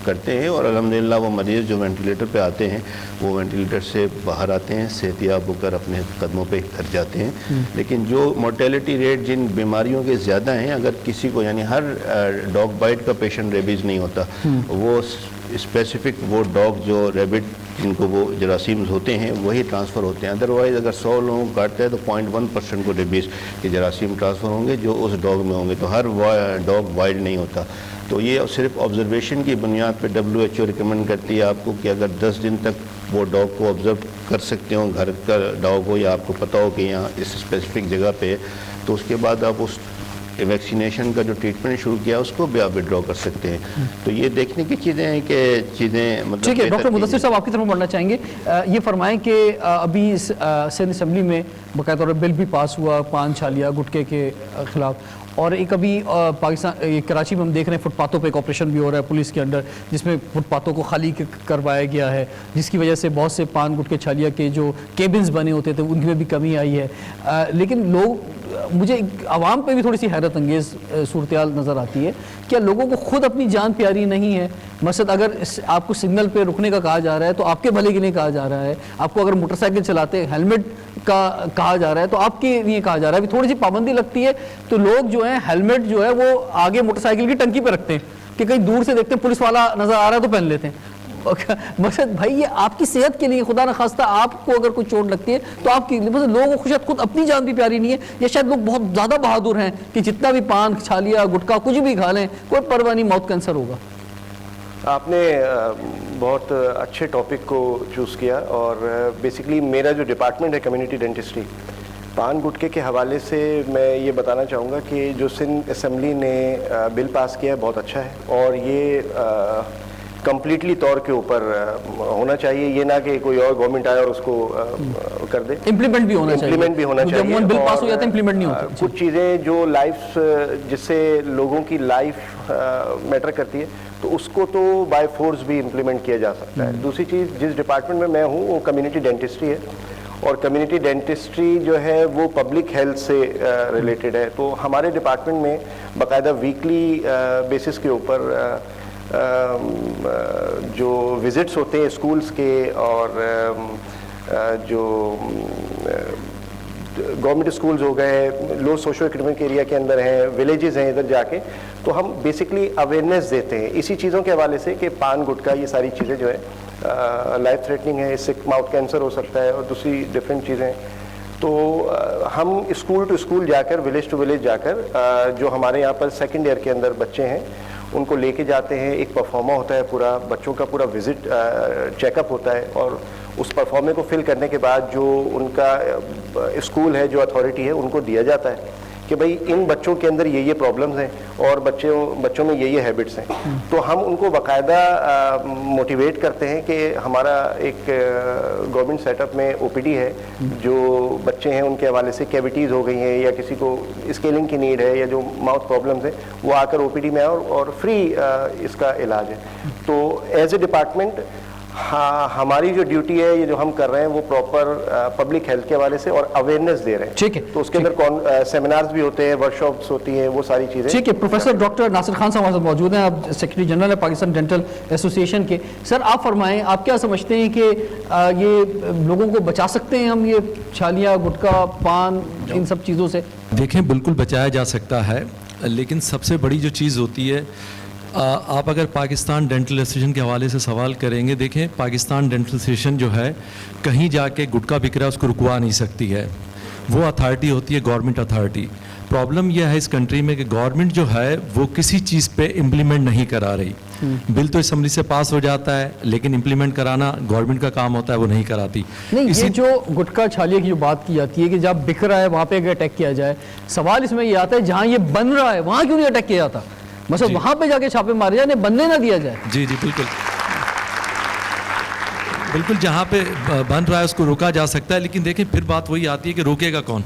کرتے ہیں، اور الحمدللہ وہ مریض جو وینٹیلیٹر پہ آتے ہیں وہ وینٹیلیٹر سے باہر آتے ہیں، صحت یاب ہو کر اپنے قدموں پہ گھر جاتے ہیں۔ لیکن جو مورٹیلٹی ریٹ جن بیماریوں کے زیادہ ہیں، اگر کسی کو یعنی ہر ڈاگ بائٹ کا پیشنٹ ریبیز نہیں ہوتا، وہ اسپیسیفک وہ ڈاگ جو ریبٹ جن کو وہ جراثیمز ہوتے ہیں وہی ٹرانسفر ہوتے ہیں۔ ادروائز اگر 100 لوگوں کو کاٹتا ہے تو 0.1% کو ریبیز کے جراثیم ٹرانسفر ہوں گے جو اس ڈاگ میں ہوں گے، تو ہر ڈاگ وائلڈ نہیں ہوتا۔ تو یہ صرف آبزرویشن کی بنیاد پہ WHO ریکمینڈ کرتی ہے آپ کو کہ اگر 10 دن تک وہ ڈاگ کو آبزرو کر سکتے ہوں، گھر کا ڈاگ ہو یا آپ کو پتہ ہو کہ یہاں اس اسپیسیفک جگہ پہ ہے، تو اس کے بعد آپ اس ویکسینیشن کا جو ٹریٹمنٹ شروع کیا اس کو بھی آپ وڈرا کر سکتے ہیں۔ تو یہ دیکھنے کی چیزیں ہیں کہ چیزیں مطلب ٹھیک ہے۔ ڈاکٹر مدثر صاحب آپ کی طرف بڑھنا چاہیں گے، یہ فرمائیں کہ ابھی سندھ اسمبلی میں باقاعدہ طور پر بل بھی پاس ہوا پان چھالیا گٹکے کے خلاف، اور ایک ابھی پاکستان کراچی میں ہم دیکھ رہے ہیں فٹ پاتھوں پہ ایک آپریشن بھی ہو رہا ہے پولیس کے انڈر، جس میں فٹ پاتھوں کو خالی کروایا گیا ہے، جس کی وجہ سے بہت سے پان گٹکے چھالیا کے جو کیبنز بنے ہوتے تھے ان میں بھی کمی آئی ہے۔ لیکن مجھے عوام پہ بھی تھوڑی سی حیرت انگیز صورتحال نظر آتی ہے، کیا لوگوں کو خود اپنی جان پیاری نہیں ہے؟ مثلا اگر آپ کو سگنل پہ رکنے کا کہا جا رہا ہے تو آپ کے بھلے کے لیے کہا جا رہا ہے، آپ کو اگر موٹر سائیکل چلاتے ہیلمٹ کا کہا جا رہا ہے تو آپ کے لیے کہا جا رہا ہے، ابھی تھوڑی سی پابندی لگتی ہے تو لوگ جو ہیں ہیلمٹ جو ہے وہ آگے موٹر سائیکل کی ٹنکی پہ رکھتے ہیں کہ کہیں دور سے دیکھتے ہیں پولیس والا نظر آ رہا ہے تو پہن لیتے ہیں۔ مقصد بھائی یہ آپ کی صحت کے لیے، خدا نخواستہ آپ کو اگر کوئی چوٹ لگتی ہے تو آپ کی لوگوں کو شاید خود اپنی جان بھی پیاری نہیں ہے، یا شاید لوگ بہت زیادہ بہادر ہیں کہ جتنا بھی پان چھالیا گٹکا کچھ بھی کھا لیں کوئی پرواہ نہیں، موت کا عنصر ہوگا۔ آپ نے بہت اچھے ٹاپک کو چوز کیا، اور بیسیکلی میرا جو ڈپارٹمنٹ ہے کمیونٹی ڈینٹسٹری، پان گٹکے کے حوالے سے میں یہ بتانا چاہوں گا کہ جو سندھ اسمبلی نے بل پاس کیا ہے بہت اچھا ہے، اور یہ کمپلیٹلی طور کے اوپر ہونا چاہیے، یہ نہ کہ کوئی اور گورنمنٹ آئے اور اس کو کر دے، امپلیمنٹ بھی ہونا چاہیے۔ بل پاس ہو جاتا ہے امپلیمنٹ نہیں ہوتا۔ کچھ چیزیں جو لائف جس سے لوگوں کی لائف میٹر کرتی ہے تو اس کو تو بائی فورس بھی امپلیمنٹ کیا جا سکتا ہے۔ دوسری چیز، جس ڈپارٹمنٹ میں ہوں وہ کمیونٹی ڈینٹسٹری ہے، اور کمیونٹی ڈینٹسٹری جو ہے وہ پبلک ہیلتھ سے ریلیٹڈ ہے. تو ہمارے ڈپارٹمنٹ میں باقاعدہ ویکلی بیسس کے اوپر جو وزٹس ہوتے ہیں اسکولس کے اور جو گورنمنٹ اسکولز ہو گئے, لو سوشو اکنامک ایریا کے اندر ہیں, ولیجز ہیں ادھر جا کے, تو ہم بیسکلی اویئرنیس دیتے ہیں اسی چیزوں کے حوالے سے کہ پان گٹکا یہ ساری چیزیں جو ہے لائف تھریٹننگ ہے, اس سے ماؤتھ کینسر ہو سکتا ہے اور دوسری ڈفرینٹ چیزیں. تو ہم اسکول ٹو اسکول جا کر, ولیج ٹو ولیج جا کر, جو ہمارے یہاں پر سیکنڈ ایئر کے اندر بچے ہیں ان کو لے کے جاتے ہیں. ایک پرفارما ہوتا ہے, پورا بچوں کا پورا وزٹ چیک اپ ہوتا ہے, اور اس پرفارمے کو فل کرنے کے بعد جو ان کا اسکول ہے, جو اتھارٹی ہے, ان کو دیا جاتا ہے کہ بھئی ان بچوں کے اندر یہ پرابلمز ہیں اور بچوں میں یہ ہیبٹس ہیں. تو ہم ان کو باقاعدہ موٹیویٹ کرتے ہیں کہ ہمارا ایک گورنمنٹ سیٹ اپ میں OPD ہے, جو بچے ہیں ان کے حوالے سے کیویٹیز ہو گئی ہیں یا کسی کو اسکیلنگ کی نیڈ ہے یا جو ماؤتھ پرابلمز ہیں, وہ آ کر OPD میں آئے اور فری اس کا علاج ہے. تو ایز اے ڈپارٹمنٹ ہماری جو ڈیوٹی ہے, یہ جو ہم کر رہے ہیں, وہ پراپر پبلک ہیلتھ کے حوالے سے اور اویئرنیس دے رہے ہیں. ٹھیک ہے, تو اس کے اندر سیمینارز بھی ہوتے ہیں, ورک شاپس ہوتی ہیں, وہ ساری چیزیں. ٹھیک ہے. پروفیسر ڈاکٹر ناصر خان صاحب ہمارے ساتھ موجود ہیں, آپ سیکرٹری جنرل ہے پاکستان ڈینٹل ایسوسیشن کے. سر آپ فرمائیں, آپ کیا سمجھتے ہیں کہ یہ لوگوں کو بچا سکتے ہیں ہم یہ چھالیاں, گٹکا, پان, ان سب چیزوں سے؟ دیکھیں بالکل بچایا جا سکتا ہے, لیکن سب سے بڑی جو چیز ہوتی ہے, آپ اگر پاکستان ڈینٹل ایسوسیشن کے حوالے سے سوال کریں گے, دیکھیں پاکستان ڈینٹل ایسوسیشن جو ہے کہیں جا کے گٹکا بک رہا ہے اس کو رکوا نہیں سکتی ہے. وہ اتھارٹی ہوتی ہے گورنمنٹ اتھارٹی. پرابلم یہ ہے اس کنٹری میں کہ گورنمنٹ جو ہے وہ کسی چیز پہ امپلیمنٹ نہیں کرا رہی. بل تو اسمبلی سے پاس ہو جاتا ہے لیکن امپلیمنٹ کرانا گورنمنٹ کا کام ہوتا ہے, وہ نہیں کراتی. نہیں, یہ جو گٹکا چھالیے کی جو بات کی جاتی ہے کہ جب بک رہا ہے وہاں پہ اگر اٹیک کیا جائے, سوال اس میں یہ آتا ہے جہاں یہ بن رہا ہے وہاں کیوں نہیں اٹیک کیا جاتا؟ مثلا وہاں پہ جا کے چھاپے مارے جائے, بننے نہ دیا جائے. جی بالکل بالکل, جہاں پہ بن رہا ہے اس کو روکا جا سکتا ہے, لیکن دیکھیں پھر بات وہی آتی ہے کہ روکے گا کون؟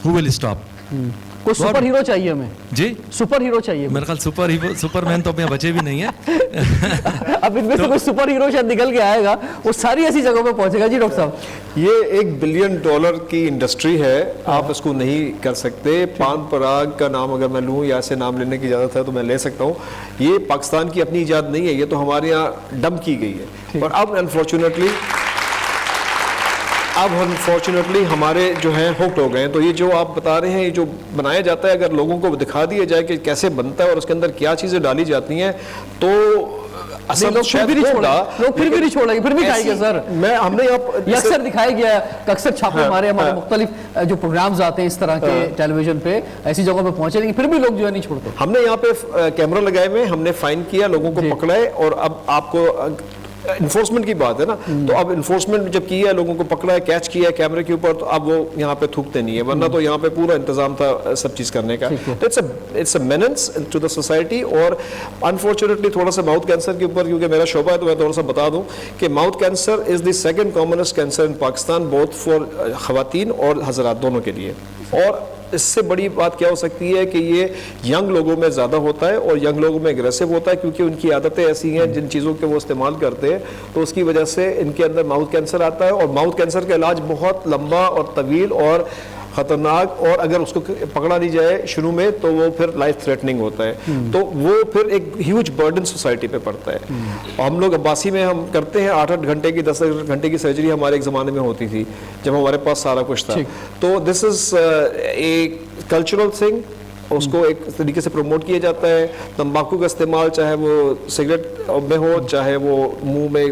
ہو ول اسٹاپ؟ کوئی سپر ہیرو چاہیے ہمیں. جی سپر ہیرو چاہیے. میرے خیال سپر مین تو اپنے بچے بھی نہیں ہیں. اب ان میں سے کوئی سپر ہیرو شاید نکل کے آئے گا, وہ ساری ایسی جگہوں پہ پہنچے گا. جی ڈاکٹر صاحب, یہ $1 بلین کی انڈسٹری ہے, آپ اس کو نہیں کر سکتے. پان پراگ کا نام اگر میں لوں یا ایسے نام لینے کی اجازت ہے تو میں لے سکتا ہوں. یہ پاکستان کی اپنی ایجاد نہیں ہے, یہ تو ہمارے یہاں ڈمپ کی گئی ہے. اور اب انفارچونیٹلی ہمارے جو ہیں ہوکڈ ہو گئے ہیں. تو یہ جو آپ بتا رہے ہیں, یہ جو بنایا جاتا ہے, اگر لوگوں کو دکھا دیا جائے کہ کیسے بنتا ہے اور اس کے اندر کیا چیزیں ڈالی جاتی ہیں, تو لوگ پھر بھی نہیں چھوڑیں گے, پھر بھی کھائیں گے. سر ہم نے یہ اکثر دکھایا گیا ہے کہ اکثر چھاپے ہمارے مختلف جو پروگرامز آتے ہیں اس طرح کے ٹیلی ویژن پہ, ایسی جگہوں پہ پہنچے, لیکن پھر بھی لوگ جو ہے نہیں چھوڑتے. ہم نے یہاں پہ کیمرہ لگائے ہوئے, ہم نے فائن کیا, لوگوں کو پکڑائے, اور اب آپ کو انفورسمنٹ کی بات ہے نا, تو اب انفورسمنٹ جب کی ہے, لوگوں کو پکڑا ہے, کیچ کیا ہے کیمرے کے اوپر, تو اب وہ یہاں پہ تھوکتے نہیں ہے, ورنہ تو یہاں پہ پورا انتظام تھا سب چیز کرنے کا. It's a menace to the society. اور انفارچونیٹلی تھوڑا سا ماؤتھ کینسر کے اوپر, کیونکہ میرا شعبہ ہے تو میں تھوڑا سا بتا دوں کہ mouth cancer is the second commonest cancer in Pakistan, both for خواتین اور حضرات دونوں کے لیے. اور اس سے بڑی بات کیا ہو سکتی ہے کہ یہ ینگ لوگوں میں زیادہ ہوتا ہے, اور ینگ لوگوں میں اگریسو ہوتا ہے, کیونکہ ان کی عادتیں ایسی ہیں جن چیزوں کے وہ استعمال کرتے ہیں, تو اس کی وجہ سے ان کے اندر ماؤتھ کینسر آتا ہے. اور ماؤتھ کینسر کا علاج بہت لمبا اور طویل اور خطرناک, اور اگر اس کو پکڑا نہیں جائے شروع میں تو وہ پھر لائف تھریٹننگ ہوتا ہے. تو وہ پھر ایک ہیوج برڈن سوسائٹی پہ پڑتا ہے. ہم لوگ عباسی میں ہم کرتے ہیں 8-8 گھنٹے کی 10 گھنٹے کی سرجری ہمارے ایک زمانے میں ہوتی تھی جب ہمارے پاس سارا کچھ تھا. تو دس از اے کلچرل تھنگ, اس کو ایک طریقے سے پروموٹ کیا جاتا ہے. تمباکو کا استعمال چاہے وہ سگریٹ میں ہو, چاہے وہ منہ میں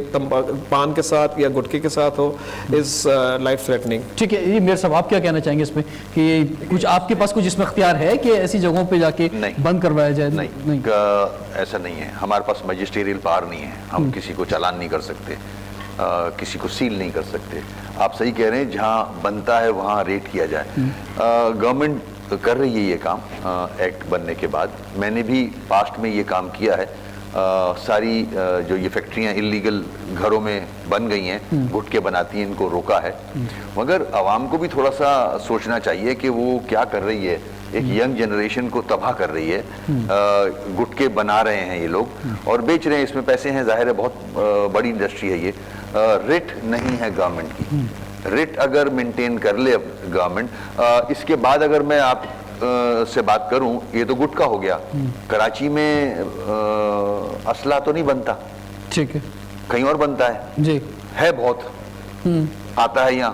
پان کے ساتھ یا گٹکے کے ساتھ ہو, از لائف تھریٹننگ. ٹھیک ہے, یہ میرے صاحب آپ کیا کہنا چاہیں گے اس میں, کہ کچھ آپ کے پاس کچھ اس میں اختیار ہے کہ ایسی جگہوں پہ جا کے بند کروایا جائے؟ نہیں, ایسا نہیں ہے. ہمارے پاس میجسٹیریل پاور نہیں ہے, ہم کسی کو چالان نہیں کر سکتے, کسی کو سیل نہیں کر سکتے. آپ صحیح کہہ رہے ہیں, جہاں بنتا ہے وہاں ریٹ کیا جائے. گورنمنٹ کر رہی ہے یہ کام ایکٹ بننے کے بعد. میں نے بھی پاسٹ میں یہ کام کیا ہے. ساری جو یہ فیکٹریاں انلیگل گھروں میں بن گئی ہیں, گٹکے بناتی ہیں, ان کو روکا ہے. مگر عوام کو بھی تھوڑا سا سوچنا چاہیے کہ وہ کیا کر رہی ہے. ایک ینگ جنریشن کو تباہ کر رہی ہے. گٹکے بنا رہے ہیں یہ لوگ اور بیچ رہے ہیں, اس میں پیسے ہیں, ظاہر ہے بہت بڑی انڈسٹری ہے یہ. ریٹ نہیں ہے گورنمنٹ کی, ریٹ اگر مینٹین کر لے گورنمنٹ. اس کے بعد اگر میں آپ سے بات کروں, یہ تو گٹکا ہو گیا, کراچی میں اسلحہ تو نہیں بنتا, ٹھیک ہے, کہیں اور بنتا ہے, جی ہے بہت, آتا ہے یہاں,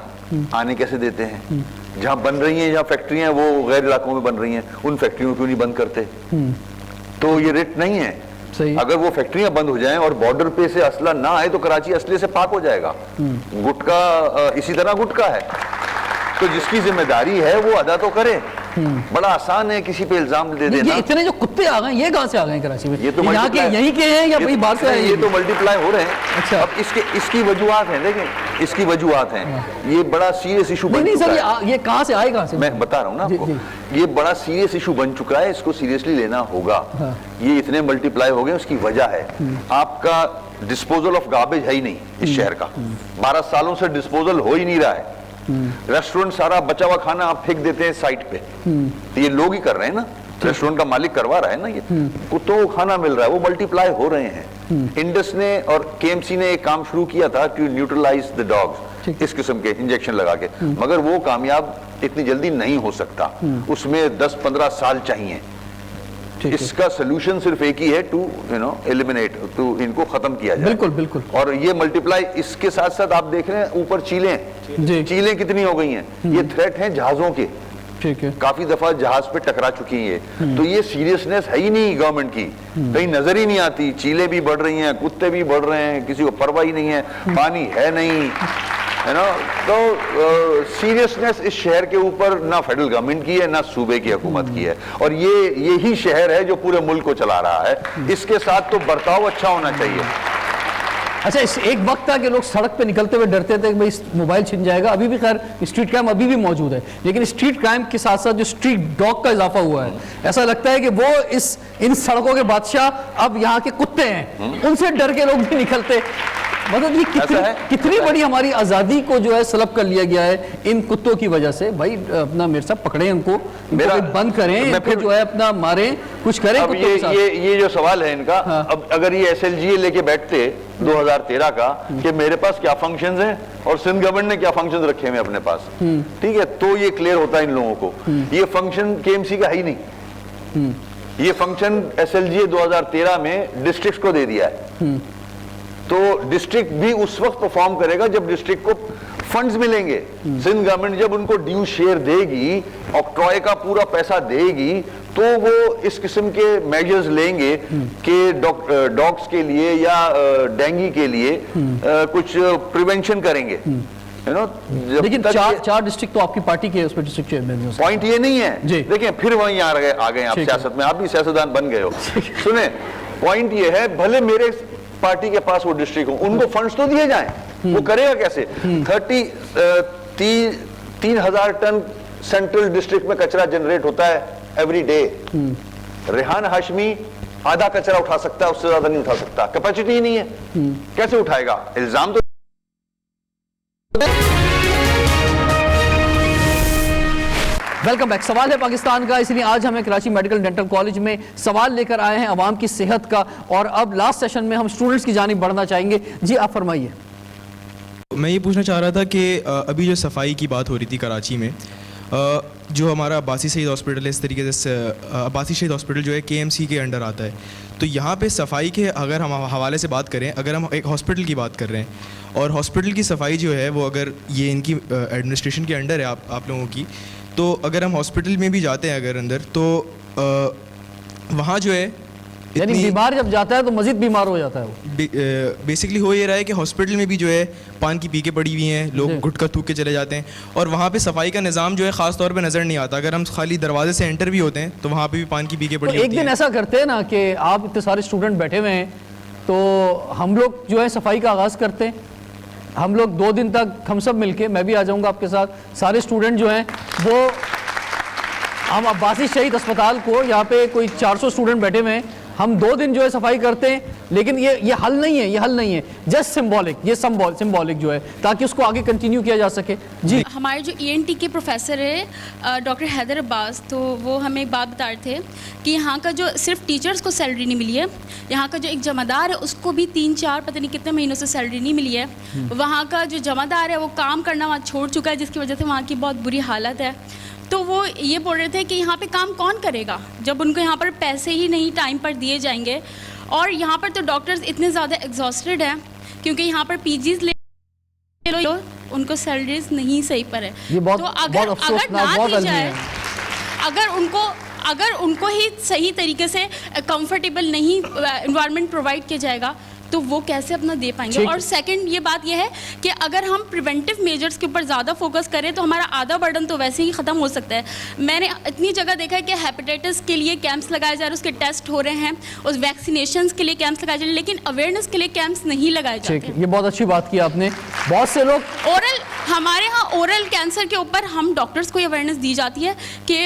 آنے کیسے دیتے ہیں؟ جہاں بن رہی ہیں, جہاں فیکٹریاں ہیں وہ غیر علاقوں میں بن رہی ہیں, ان فیکٹریوں کیوں نہیں بند کرتے؟ تو یہ ریٹ نہیں ہے. صحیح. اگر وہ فیکٹریاں بند ہو جائیں اور بارڈر پہ سے اسلحہ نہ آئے تو کراچی اسلحے سے پاک ہو جائے گا. گٹکا اسی طرح گٹکا ہے, تو جس کی ذمہ داری ہے وہ ادا تو کرے. بڑا آسان ہے کسی پہ الزام دے دینا. یہ اتنے جو کتے آ گئے, یہ کہاں سے آ گئے کراچی میں؟ یہ تو یہاں کے, یہیں کے ہیں یا کہیں باہر سے آئے ہیں؟ یہ تو ملٹی پلائی ہو رہے ہیں. اچھا. اب اس کی وجوہات ہیں, دیکھیں اس کی وجوہات ہیں. یہ بڑا سیریس ایشو بن نہیں چکا سر, ہے. یہ کہاں سے آئے, کہاں سے؟ میں بتا رہا ہوں نا آپ کو, یہ بڑا سیریس ایشو بن چکا ہے, اس کو سیریسلی لینا ہوگا. یہ اتنے ملٹی پلائی ہو گئے, اس کی وجہ ہے آپ کا ڈسپوزل آف گاربیج ہے ہی نہیں اس شہر کا. 12 سالوں سے ڈسپوزل ہو ہی نہیں رہا ہے. ریسٹورنٹ سارا بچا ہوا کھانا آپ پھینک دیتے ہیں سائٹ پہ. یہ لوگ ہی کر رہے ہیں نا, ریسٹورنٹ کا مالک کروا رہا ہے نا. یہ کتوں کو کھانا مل رہا ہے, وہ ملٹی پلائی ہو رہے ہیں. انڈس نے اور کے ایم سی نے ایک کام شروع کیا تھا ٹو نیوٹرلائز دی ڈاگز, اس قسم کے انجیکشن لگا کے, مگر وہ کامیاب اتنی جلدی نہیں ہو سکتا. اس میں 10-15 سال چاہیے. اس کا سلوشن صرف ایک ہی ہے, ٹو ایلیمینیٹ, تو ان کو ختم کیا جائے. بالکل بالکل. اور یہ ملٹی پلائی, اس کے ساتھ ساتھ آپ دیکھ رہے ہیں اوپر چیلیں, چیلیں کتنی ہو گئی ہیں. یہ تھریٹ ہیں جہازوں کے, ٹھیک ہے, کافی دفعہ جہاز پہ ٹکرا چکی ہیں یہ. تو یہ سیریسنس ہے ہی نہیں گورنمنٹ کی, کہیں نظر ہی نہیں آتی. چیلیں بھی بڑھ رہی ہیں, کتے بھی بڑھ رہے ہیں, کسی کو پرواہ ہی نہیں ہے, پانی ہے نہیں, ہے نا. تو سیریسنس اس شہر کے اوپر نہ فیڈرل گورنمنٹ کی ہے نہ صوبے کی حکومت کی ہے. اور یہی شہر ہے جو پورے ملک کو چلا رہا ہے. اس کے ساتھ تو برتاؤ اچھا ہونا چاہیے. اچھا, ایک وقت تھا کہ لوگ سڑک پہ نکلتے ہوئے ڈرتے تھے کہ بھائی موبائل چھن جائے گا. ابھی بھی خیر اسٹریٹ کرائم ابھی بھی موجود ہے, لیکن اسٹریٹ کرائم کے ساتھ ساتھ جو اسٹریٹ ڈاگ کا اضافہ ہوا ہے, ایسا لگتا ہے کہ وہ ان سڑکوں کے بادشاہ اب یہاں کے کتے ہیں, ان سے ڈر کے لوگ بھی نکلتے. مطلب یہ کتنی بڑی ہماری آزادی کو جو ہے سلب کر لیا گیا ہے ان کتوں کی وجہ سے. بھائی اپنا مرزا صاحب پکڑیں ان کو بند کریں, ان کو جو ہے اپنا ماریں, کچھ کریں. اب یہ جو سوال ہے ان کا, اب اگر یہ ایس ایل جی لے کے بیٹھتے 2013 کا کہ میرے پاس کیا فنکشنز ہیں اور سندھ گورنمنٹ نے کیا فنکشنز رکھے ہیں اپنے پاس, ٹھیک ہے, تو یہ کلیئر ہوتا ہے ان لوگوں کو. یہ فنکشن کے ایم سی کا ہے ہی نہیں. یہ فنکشن ایس ایل جی 2013 میں ڈسٹرکٹ کو دے دیا ہے. تو ڈسٹرکٹ بھی اس وقت پرفارم کرے گا جب ڈسٹرکٹ کو فنڈز ملیں گے. سندھ گورنمنٹ جب ان کو ڈیو شیئر دے گی, آکٹرائے کا پورا پیسہ دے گی, تو وہ اس قسم کے میجرز لیں گے کہ ڈاگز کے لیے یا ڈینگی کے لیے کچھ پریونشن کریں گے. لیکن 4 ڈسٹرکٹ تو آپ کی پارٹی کے اس پہ ڈسٹرکٹ چیئرمین. پوائنٹ یہ نہیں ہے, دیکھیں پھر وہیں آ گئے آپ سیاست میں, آپ بھی سیاستدان بن گئے ہو. سنیں, پوائنٹ یہ ہے, بھلے میرے پارٹی کے پاس وہ ڈسٹرکٹ ہوں, ان کو فنڈز تو دیے جائیں. وہ کرے گا کیسے؟ 3,000 ٹن سینٹرل ڈسٹرکٹ میں کچرا جنریٹ ہوتا ہے ایوری ڈے. ریحان ہاشمی آدھا کچرا اٹھا سکتا ہے, اس سے زیادہ نہیں اٹھا سکتا, کیپیسٹی ہی نہیں ہے. کیسے اٹھائے گا؟ الزام تو ویلکم بیک. سوال ہے پاکستان کا, اس لیے آج ہمیں کراچی میڈیکل ڈینٹل کالج میں سوال لے کر آئے ہیں عوام کی صحت کا. اور اب لاسٹ سیشن میں ہم اسٹوڈنٹس کی جانب بڑھنا چاہیں گے. جی آپ فرمائیے. میں یہ پوچھنا چاہ رہا تھا کہ ابھی جو صفائی کی بات ہو رہی تھی کراچی میں, جو ہمارا عباسی شہید ہاسپٹل ہے, اس طریقے سے عباسی شہید ہاسپٹل جو ہے کے ایم سی کے انڈر آتا ہے, تو یہاں پہ صفائی کے اگر ہم حوالے سے بات کریں, اگر ہم ایک ہاسپٹل کی بات کر رہے ہیں اور ہاسپٹل کی صفائی جو ہے وہ اگر یہ ان کی ایڈمنسٹریشن کے انڈر ہے آپ لوگوں کی, تو اگر ہم ہاسپٹل میں بھی جاتے ہیں اگر اندر, تو وہاں جو ہے یعنی بیمار جب جاتا ہے تو مزید بیمار ہو جاتا ہے. وہ بیسکلی ہو یہ رہا ہے کہ ہاسپٹل میں بھی جو ہے پان کی پیکیں پڑی ہوئی ہیں, لوگ گٹکا تھوک کے چلے جاتے ہیں, اور وہاں پہ صفائی کا نظام جو ہے خاص طور پہ نظر نہیں آتا. اگر ہم خالی دروازے سے انٹر بھی ہوتے ہیں تو وہاں پہ بھی پان کی پیکیں پڑی ہوتی ہیں. ایک دن ایسا کرتے ہیں نا کہ آپ اتنے سارے اسٹوڈنٹ بیٹھے ہوئے ہیں, تو ہم لوگ جو ہے صفائی کا آغاز کرتے ہیں. ہم لوگ 2 دن تک ہم سب مل کے, میں بھی آ جاؤں گا آپ کے ساتھ, سارے اسٹوڈنٹ جو ہیں وہ ہم عباسی شہید اسپتال کو, یہاں پہ کوئی 400 اسٹوڈنٹ بیٹھے ہوئے ہیں, ہم 2 دن جو ہے صفائی کرتے ہیں لیکن یہ حل نہیں ہے, یہ حل نہیں ہے, جسٹ سمبولک, یہ سمبولک جو ہے تاکہ اس کو آگے کنٹینیو کیا جا سکے. جی ہمارے جو ENT کے پروفیسر ہے ڈاکٹر حیدر عباس, تو وہ ہمیں ایک بات بتا رہے تھے کہ یہاں کا جو صرف ٹیچرز کو سیلری نہیں ملی ہے, یہاں کا جو ایک جمع دار ہے اس کو بھی 3-4 پتہ نہیں کتنے مہینوں سے سیلری نہیں ملی ہے. وہاں کا جو جمع دار ہے وہ کام کرنا وہاں چھوڑ چکا ہے, جس کی وجہ سے وہاں کی بہت بری حالت ہے. تو وہ یہ بول رہے تھے کہ یہاں پہ کام کون کرے گا جب ان کو یہاں پر پیسے ہی نہیں ٹائم پر دیے جائیں گے. اور یہاں پر تو ڈاکٹرز اتنے زیادہ ایگزاسٹڈ ہیں کیونکہ یہاں پر PGs لے لو, ان کو سیلریز نہیں صحیح پر ہے. تو اگر نہ دی جائے, اگر ان کو ہی صحیح طریقے سے کمفرٹیبل نہیں انوائرمنٹ پرووائڈ کیا جائے گا تو وہ کیسے اپنا دے پائیں گے. اور سیکنڈ یہ بات یہ ہے کہ اگر ہم پریونٹیو میجرز کے اوپر زیادہ فوکس کریں تو ہمارا آدھا برڈن تو ویسے ہی ختم ہو سکتا ہے. میں نے اتنی جگہ دیکھا ہے کہ ہیپیٹائٹس کے لیے کیمپس لگائے جا رہے ہیں, اس کے ٹیسٹ ہو رہے ہیں, اس ویکسینیشنز کے لیے کیمپس لگائے جا رہے ہیں, لیکن اویئرنیس کے لیے کیمپس نہیں لگائے جاتے. یہ بہت اچھی بات کی آپ نے. بہت سے لوگ ہمارے ہاں اورل کینسر کے اوپر ہم ڈاکٹرز کو یہ اویئرنیس دی جاتی ہے کہ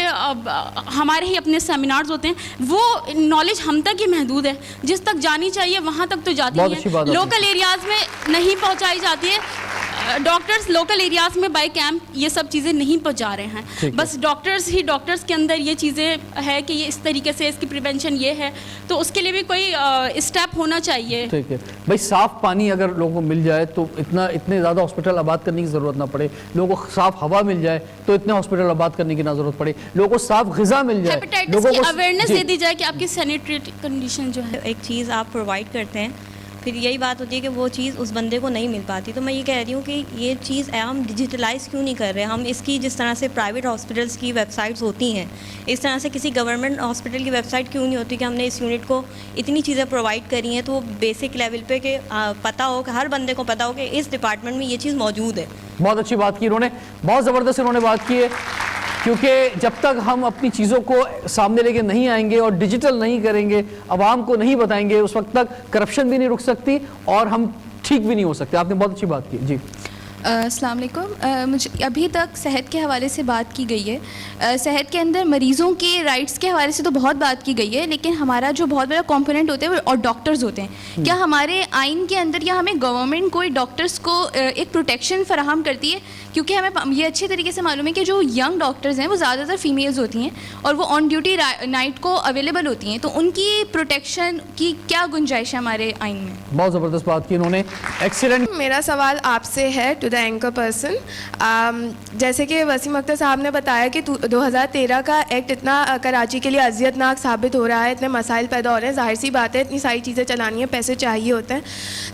ہمارے ہی اپنے سیمینارز ہوتے ہیں, وہ نالج ہم تک ہی محدود ہے, جس تک جانی چاہیے وہاں تک تو جاتی ہے, لوکل ایریاز میں نہیں پہنچائی جاتی ہے. ڈاکٹرز لوکل ایریاز میں بائی کیمپ یہ سب چیزیں نہیں پہنچا رہے ہیں. بس ڈاکٹرز کے اندر یہ چیزیں ہے کہ یہ اس طریقے سے اس کی پریونشن یہ ہے, تو اس کے لیے بھی کوئی اسٹیپ ہونا چاہیے. ٹھیک ہے بھائی, صاف پانی اگر لوگوں کو مل جائے تو اتنے زیادہ ہاسپٹل آباد کرنے کی ضرورت نہ پڑے, لوگوں کو صاف ہوا مل جائے تو اتنے ہاسپٹل آباد کرنے کی نہ ضرورت پڑے, لوگوں کو صاف غذا مل جائے, ہیپیٹائٹس کی اویئرنیس دے دی جائے کہ آپ کی سینیٹری کنڈیشن جو ہے. ایک چیز آپ پرووائڈ کرتے ہیں, پھر یہی بات ہوتی ہے کہ وہ چیز اس بندے کو نہیں مل پاتی. تو میں یہ کہہ رہی ہوں کہ یہ چیز ہم ڈیجیٹلائز کیوں نہیں کر رہے. ہم اس کی جس طرح سے پرائیویٹ ہاسپٹلس کی ویب سائٹس ہوتی ہیں, اس طرح سے کسی گورنمنٹ ہاسپٹل کی ویب سائٹ کیوں نہیں ہوتی کہ ہم نے اس یونٹ کو اتنی چیزیں پرووائڈ کری ہیں تو وہ بیسک لیول پہ کہ پتہ ہو کہ ہر بندے کو پتہ ہو کہ اس ڈپارٹمنٹ میں یہ چیز موجود ہے. بہت اچھی بات کی انہوں نے, بہت زبردست انہوں نے بات کی ہے, کیونکہ جب تک ہم اپنی چیزوں کو سامنے لے کے نہیں آئیں گے اور ڈیجیٹل نہیں کریں گے, عوام کو نہیں بتائیں گے, اس وقت تک کرپشن بھی نہیں رک سکتی اور ہم ٹھیک بھی نہیں ہو سکتے. آپ نے بہت اچھی بات کی. جی السلام علیکم. مجھے ابھی تک صحت کے حوالے سے بات کی گئی ہے, صحت کے اندر مریضوں کے رائٹس کے حوالے سے تو بہت بات کی گئی ہے, لیکن ہمارا جو بہت بڑا کمپوننٹ ہوتا ہے وہ اور ڈاکٹرز ہوتے ہیں. کیا ہمارے آئین کے اندر یا ہمیں گورنمنٹ کوئی ڈاکٹرز کو ایک پروٹیکشن فراہم کرتی ہے؟ کیونکہ ہمیں یہ اچھے طریقے سے معلوم ہے کہ جو ینگ ڈاکٹرز ہیں وہ زیادہ تر فیمیلز ہوتی ہیں اور وہ آن ڈیوٹی نائٹ کو اویلیبل ہوتی ہیں, تو ان کی پروٹیکشن کی کیا گنجائش ہے ہمارے آئین میں؟ بہت زبردست بات کی انہوں نے, ایکسیلنٹ. میرا سوال آپ سے ہے ٹو دا اینکر پرسن. جیسے کہ وسیم اختر صاحب نے بتایا کہ 2013 کا ایکٹ اتنا کراچی کے لیے اذیت ناک ثابت ہو رہا ہے, اتنے مسائل پیدا ہو رہے ہیں, ظاہر سی بات ہے اتنی ساری چیزیں چلانی ہیں, پیسے چاہیے ہوتے ہیں,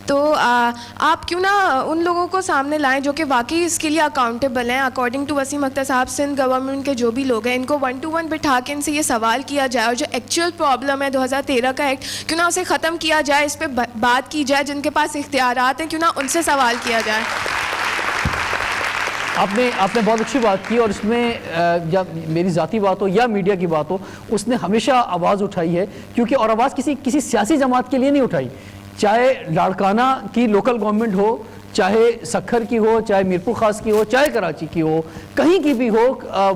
تو آپ کیوں نہ ان لوگوں کو سامنے لائیں جو کہ واقعی اس کے لیے اکاؤنٹیبل ہیں. اکارڈنگ ٹو وسیم اختر صاحب, سندھ گورنمنٹ کے جو بھی لوگ ہیں ان کو 1 to 1 بٹھا کے ان سے یہ سوال کیا جائے, اور جو ایکچوئل پرابلم ہے 2013 کا ایکٹ کیوں نہ اسے ختم کیا جائے, اس پہ بات کی جائے, جن کے پاس اختیارات ہیں کیوں نہ ان سے سوال کیا جائے. آپ نے بہت اچھی بات کی, اور اس میں یا میری ذاتی بات ہو یا میڈیا کی بات ہو, اس نے ہمیشہ آواز اٹھائی ہے, کیونکہ اور آواز کسی سیاسی جماعت کے لیے نہیں اٹھائی, چاہے لاڑکانہ کی لوکل گورنمنٹ ہو, چاہے سکھر کی ہو, چاہے میرپور خاص کی ہو, چاہے کراچی کی ہو, کہیں کی بھی ہو,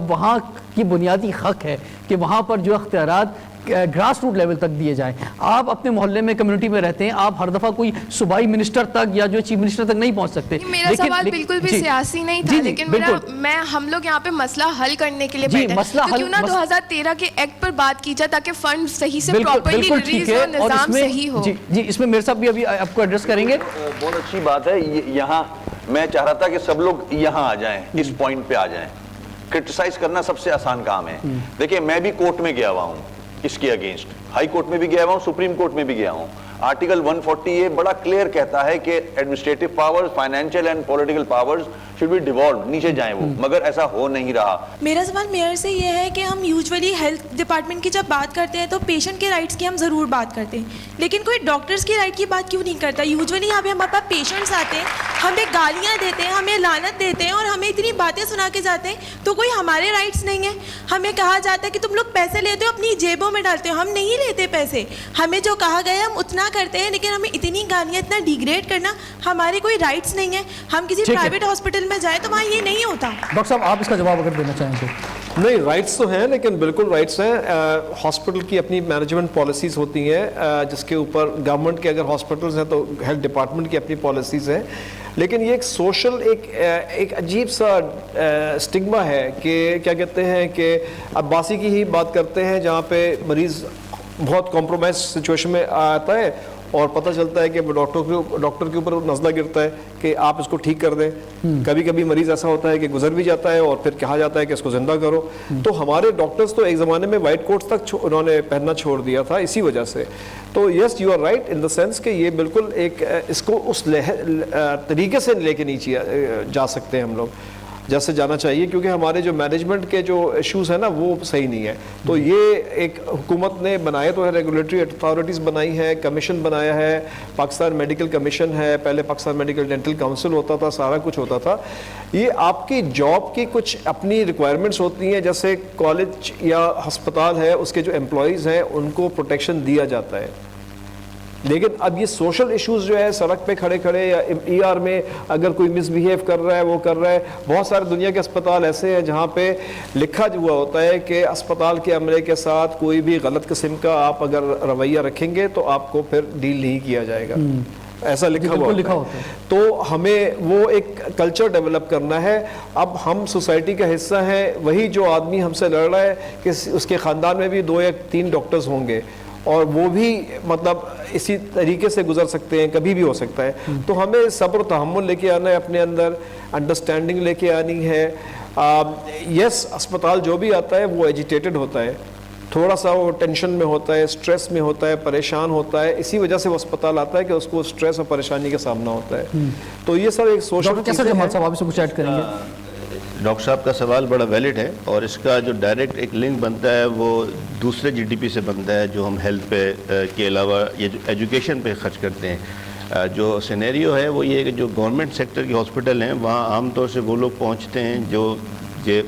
وہاں کی بنیادی حق ہے کہ وہاں پر جو اختیارات گراس روٹ لیول تک دیے جائیں. آپ اپنے محلے میں کمیونٹی میں رہتے ہیں, آپ ہر دفعہ کوئی صوبائی منسٹر تک یا جو چیف منسٹر تک نہیں پہنچ سکتے. میرا سوال بالکل بھی سیاسی نہیں تھا, لیکن ہم لوگ یہاں پہ مسئلہ حل کرنے کے لیے بیٹھے ہیں, تو کیوں نہ 2013 کے ایکٹ پر بات کی جائے تاکہ فنڈ صحیح سے پراپرلی ریلیز ہو, نظام صحیح ہو. جی اس میں میرے صاحب بھی ابھی آپ کو ایڈریس کریں گے. بہت اچھی بات ہے. یہاں میں چاہ رہا تھا کہ سب لوگ یہاں آ جائیں, اس پوائنٹ پہ آ جائیں. کرٹیسائز کرنا سب سے آسان کام ہے. دیکھیں میں بھی کورٹ میں گیا ہوا ہوں اس کے اگینسٹ, ہائی کورٹ میں بھی گیا ہوا ہوں, سپریم کورٹ میں بھی گیا ہوں. آرٹیکل 140 یہ بڑا کلیئر کہتا ہے کہ administrative powers, financial and political powers should be devolved, نیچے جائیں وہ, مگر ایسا ہو نہیں رہا. میرا سوال میئر سے یہ ہے کہ ہم یوزولی ہیلتھ ڈپارٹمنٹ کی جب بات کرتے ہیں تو پیشنٹ کے رائٹس کی ہم ضرور بات کرتے ہیں, لیکن کوئی ڈاکٹرس کی رائٹ کی بات کیوں نہیں کرتا؟ یوزولی یہاں پہ ہمارے پاس پیشنٹس آتے ہیں, ہمیں گالیاں دیتے ہیں, ہمیں لعنت دیتے ہیں اور ہمیں اتنی باتیں سنا کے جاتے ہیں, تو کوئی ہمارے رائٹس نہیں ہیں. ہمیں کہا جاتا ہے کہ تم لوگ پیسے لیتے ہو, اپنی جیبوں میں ڈالتے ہو. ہم نہیں لیتے پیسے, ہمیں جو کہا گیا ہم اتنا کرتے ہیں, لیکن ہمیں اتنی گالیاں, اتنا ڈیگریڈ کرنا, ہمارے کوئی رائٹس نہیں ہیں. ہم کسی پرائیویٹ ہاسپٹل میں جائیں تو وہاں یہ نہیں ہوتا. ڈاکٹر صاحب آپ اس کا جواب اگر دینا چاہیں تو. نہیں رائٹس تو ہیں لیکن بالکل رائٹس ہیں. ہاسپٹل کی اپنی مینجمنٹ پالیسیز ہوتی ہیں جس کے اوپر گورنمنٹ کے اگر ہاسپٹلز ہیں تو ہیلتھ ڈپارٹمنٹ کی اپنی پالیسیز ہیں. لیکن یہ ایک سوشل ایک عجیب سا اسٹگما ہے کہ کیا کہتے ہیں کہ اب باسی کی ہی بات کرتے ہیں جہاں پہ مریض بہت کمپرومائز سچویشن میں آتا ہے اور پتہ چلتا ہے کہ ڈاکٹر کے اوپر نزلہ گرتا ہے کہ آپ اس کو ٹھیک کر دیں. کبھی کبھی مریض ایسا ہوتا ہے کہ گزر بھی جاتا ہے اور پھر کہا جاتا ہے کہ اس کو زندہ کرو. تو ہمارے ڈاکٹرز تو ایک زمانے میں وائٹ کوٹس تک انہوں نے پہننا چھوڑ دیا تھا اسی وجہ سے. تو yes you are right in the sense کہ یہ بالکل ایک اس کو اس طریقے سے لے کے نہیں جا سکتے ہم لوگ جیسے جانا چاہیے کیونکہ ہمارے جو مینجمنٹ کے جو ایشوز ہیں نا وہ صحیح نہیں ہے. تو یہ ایک حکومت نے بنائے تو ہے, ریگولیٹری اتھارٹیز بنائی ہے, کمیشن بنایا ہے, پاکستان میڈیکل کمیشن ہے, پہلے پاکستان میڈیکل ڈینٹل کاؤنسل ہوتا تھا, سارا کچھ ہوتا تھا. یہ آپ کی جاب کی کچھ اپنی ریکوائرمنٹس ہوتی ہیں, جیسے کالج یا ہسپتال ہے اس کے جو امپلائیز ہیں ان کو پروٹیکشن دیا جاتا ہے. لیکن اب یہ سوشل ایشوز جو ہے سڑک پہ کھڑے کھڑے یا ای آر میں اگر کوئی مس بیہیو کر رہا ہے وہ کر رہا ہے. بہت سارے دنیا کے اسپتال ایسے ہیں جہاں پہ لکھا ہوا ہوتا ہے کہ اسپتال کے عملے کے ساتھ کوئی بھی غلط قسم کا آپ اگر رویہ رکھیں گے تو آپ کو پھر ڈیل نہیں کیا جائے گا, ایسا لکھا ہوا ہوتا ہے. تو ہمیں وہ ایک کلچر ڈیولپ کرنا ہے. اب ہم سوسائٹی کا حصہ ہیں, وہی جو آدمی ہم سے لڑ رہا ہے کہ اس کے خاندان میں بھی 2 یا 3 ڈاکٹرز ہوں گے اور وہ بھی مطلب اسی طریقے سے گزر سکتے ہیں, کبھی بھی ہو سکتا ہے. تو ہمیں صبر و تحمل لے کے آنا ہے اپنے اندر, انڈرسٹینڈنگ لے کے آنی ہے. یس اسپتال جو بھی آتا ہے وہ ایجیٹیٹڈ ہوتا ہے, تھوڑا سا وہ ٹینشن میں ہوتا ہے, اسٹریس میں ہوتا ہے, پریشان ہوتا ہے, اسی وجہ سے وہ اسپتال آتا ہے کہ اس کو اسٹریس اور پریشانی کا سامنا ہوتا ہے. تو یہ سب ایک سوشل کیسا جمال صاحب آپ سے کچھ ایڈ کریں گے؟ ڈاکٹر صاحب کا سوال بڑا ویلڈ ہے اور اس کا جو ڈائریکٹ ایک لنک بنتا ہے وہ دوسرے جی ڈی پی سے بنتا ہے جو ہم ہیلتھ پہ کے علاوہ یہ جو ایجوکیشن پہ خرچ کرتے ہیں. جو سینیریو ہے وہ یہ کہ جو گورنمنٹ سیکٹر کے ہاسپٹل ہیں وہاں عام طور سے وہ لوگ پہنچتے ہیں جو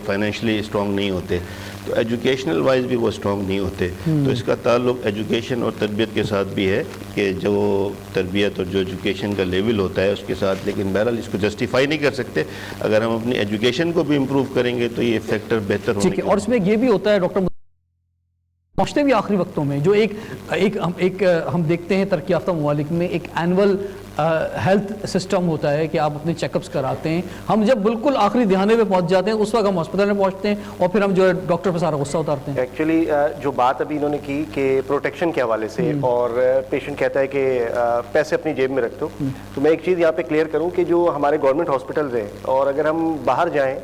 فائنینشلی اسٹرانگ نہیں ہوتے, تو ایجوکیشنل وائز بھی وہ اسٹرانگ نہیں ہوتے. تو اس کا تعلق ایجوکیشن اور تربیت کے ساتھ بھی ہے کہ جو تربیت اور جو ایجوکیشن کا لیول ہوتا ہے اس کے ساتھ. لیکن بہرحال اس کو جسٹیفائی نہیں کر سکتے. اگر ہم اپنی ایجوکیشن کو بھی امپروو کریں گے تو یہ فیکٹر بہتر ہونے ٹھیک ہے. اور اس میں یہ بھی ہوتا ہے ڈاکٹر پہنچتے بھی آخری وقتوں میں جو ایک ہم دیکھتے ہیں ترقی یافتہ ممالک میں ایک اینول ہیلتھ سسٹم ہوتا ہے کہ آپ اپنے چیک اپس کراتے ہیں. ہم جب بالکل آخری دہانے پہ پہنچ جاتے ہیں اس وقت ہم ہاسپٹل میں پہنچتے ہیں اور پھر ہم جو ہے ڈاکٹر پہ سارا غصہ اتارتے ہیں. ایکچولی جو بات ابھی انہوں نے کی کہ پروٹیکشن کے حوالے سے اور پیشنٹ کہتا ہے کہ پیسے اپنی جیب میں رکھ دو, تو میں ایک چیز یہاں پہ کلیئر کروں کہ جو ہمارے گورنمنٹ ہاسپٹلز ہیں اور اگر ہم باہر جائیں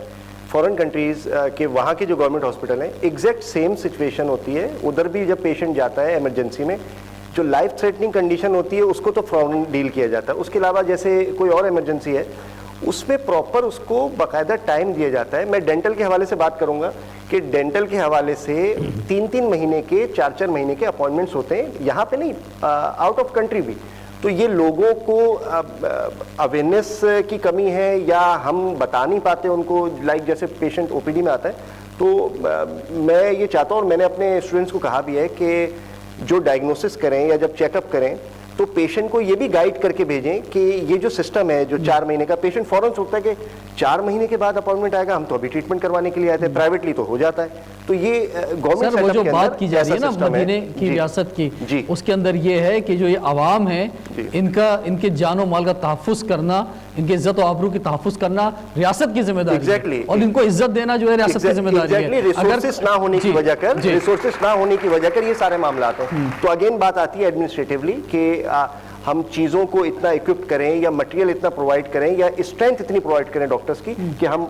فورن کنٹریز کے وہاں کے جو گورنمنٹ ہاسپٹل ہیں ایگزیکٹ سیم سچویشن ہوتی ہے. ادھر بھی جب پیشنٹ جاتا ہے ایمرجنسی میں جو لائف تھریٹنگ کنڈیشن ہوتی ہے اس کو تو فوراً ڈیل کیا جاتا ہے. اس کے علاوہ جیسے کوئی اور ایمرجنسی ہے اس میں پراپر اس کو باقاعدہ ٹائم دیا جاتا ہے. میں ڈینٹل کے حوالے سے بات کروں گا کہ ڈینٹل کے حوالے سے 3 مہینے کے 4 مہینے کے اپوائنٹمنٹس ہوتے ہیں, یہاں پہ نہیں آؤٹ آف کنٹری بھی. تو یہ لوگوں کو اویئرنیس کی کمی ہے یا ہم بتا نہیں پاتے ان کو, لائک جیسے پیشنٹ او پی ڈی میں آتا ہے. تو میں یہ چاہتا ہوں اور میں نے اپنے اسٹوڈنٹس کو کہا بھی ہے کہ جو ڈائگنوسس کریں یا جب چیک اپ کریں تو پیشنٹ کو یہ بھی گائیڈ کر کے بھیجیں کہ یہ جو سسٹم ہے جو 4 مہینے کا, پیشنٹ فوراً سوچتا ہے کہ 4 مہینے کے بعد اپوائنٹمنٹ آئے گا, ہم تو ابھی ٹریٹمنٹ کروانے کے لیے آئے تھے, پرائیویٹلی تو ہو جاتا ہے. تو یہ گورنمنٹ سر وہ جو بات کی جا رہی ہے نا مدینے کی ریاست کی, اس کے اندر یہ ہے کہ جو یہ عوام ہے ان کے جان و مال کا تحفظ کرنا, ان کے عزت و آبرو کی تحفظ کرنا ریاست کی ذمہ داری ہے اور ان کو عزت دینا جو ہے ریاست کی ذمہ داری ہے. ریسورسز نہ ہونے کی وجہ کر یہ سارے معاملات ہیں. تو اگین بات آتی ہے ایڈمنسٹریٹولی کہ ہم چیزوں کو اتنا اکوپ کریں یا مٹیریل اتنا پرووائڈ کریں یا اسٹرینتھ اتنی پرووائڈ کریں ڈاکٹرز کی کہ ہم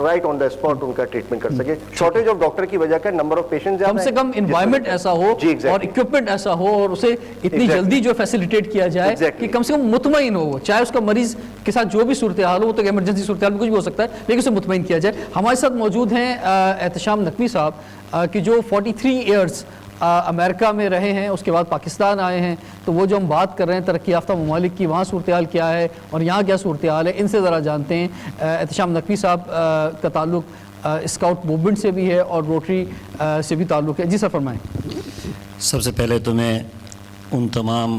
right on the spot in کا ٹریٹمنٹ کر سکیں. شارٹیج آف ڈاکٹر کی وجہ کر نمبر آف پیشنٹ کم سے کم انوائرمنٹ ایسا ہو اور اکوپمنٹ ایسا ہو اور اسے اتنی جلدی جو فیسیلیٹیٹ کیا جائے کہ کم سے کم مطمئن ہو, چاہے اس کا مریض کے ساتھ جو بھی صورتحال ہو, تو ایمرجنسی صورتحال میں کچھ بھی ہو سکتا ہے لیکن اسے مطمئن کیا جائے. ہمارے ساتھ موجود ہیں احتشام نقوی صاحب کہ جو 43 ایئرس امریکہ میں رہے ہیں, اس کے بعد پاکستان آئے ہیں. تو وہ جو ہم بات کر رہے ہیں ترقی یافتہ ممالک کی, وہاں صورتحال کیا ہے اور یہاں کیا صورتحال ہے, ان سے ذرا جانتے ہیں. احتشام نقوی صاحب کا تعلق اسکاؤٹ موومنٹ سے بھی ہے اور روٹری سے بھی تعلق ہے. جی سر فرمائیں. سب سے پہلے تو میں ان تمام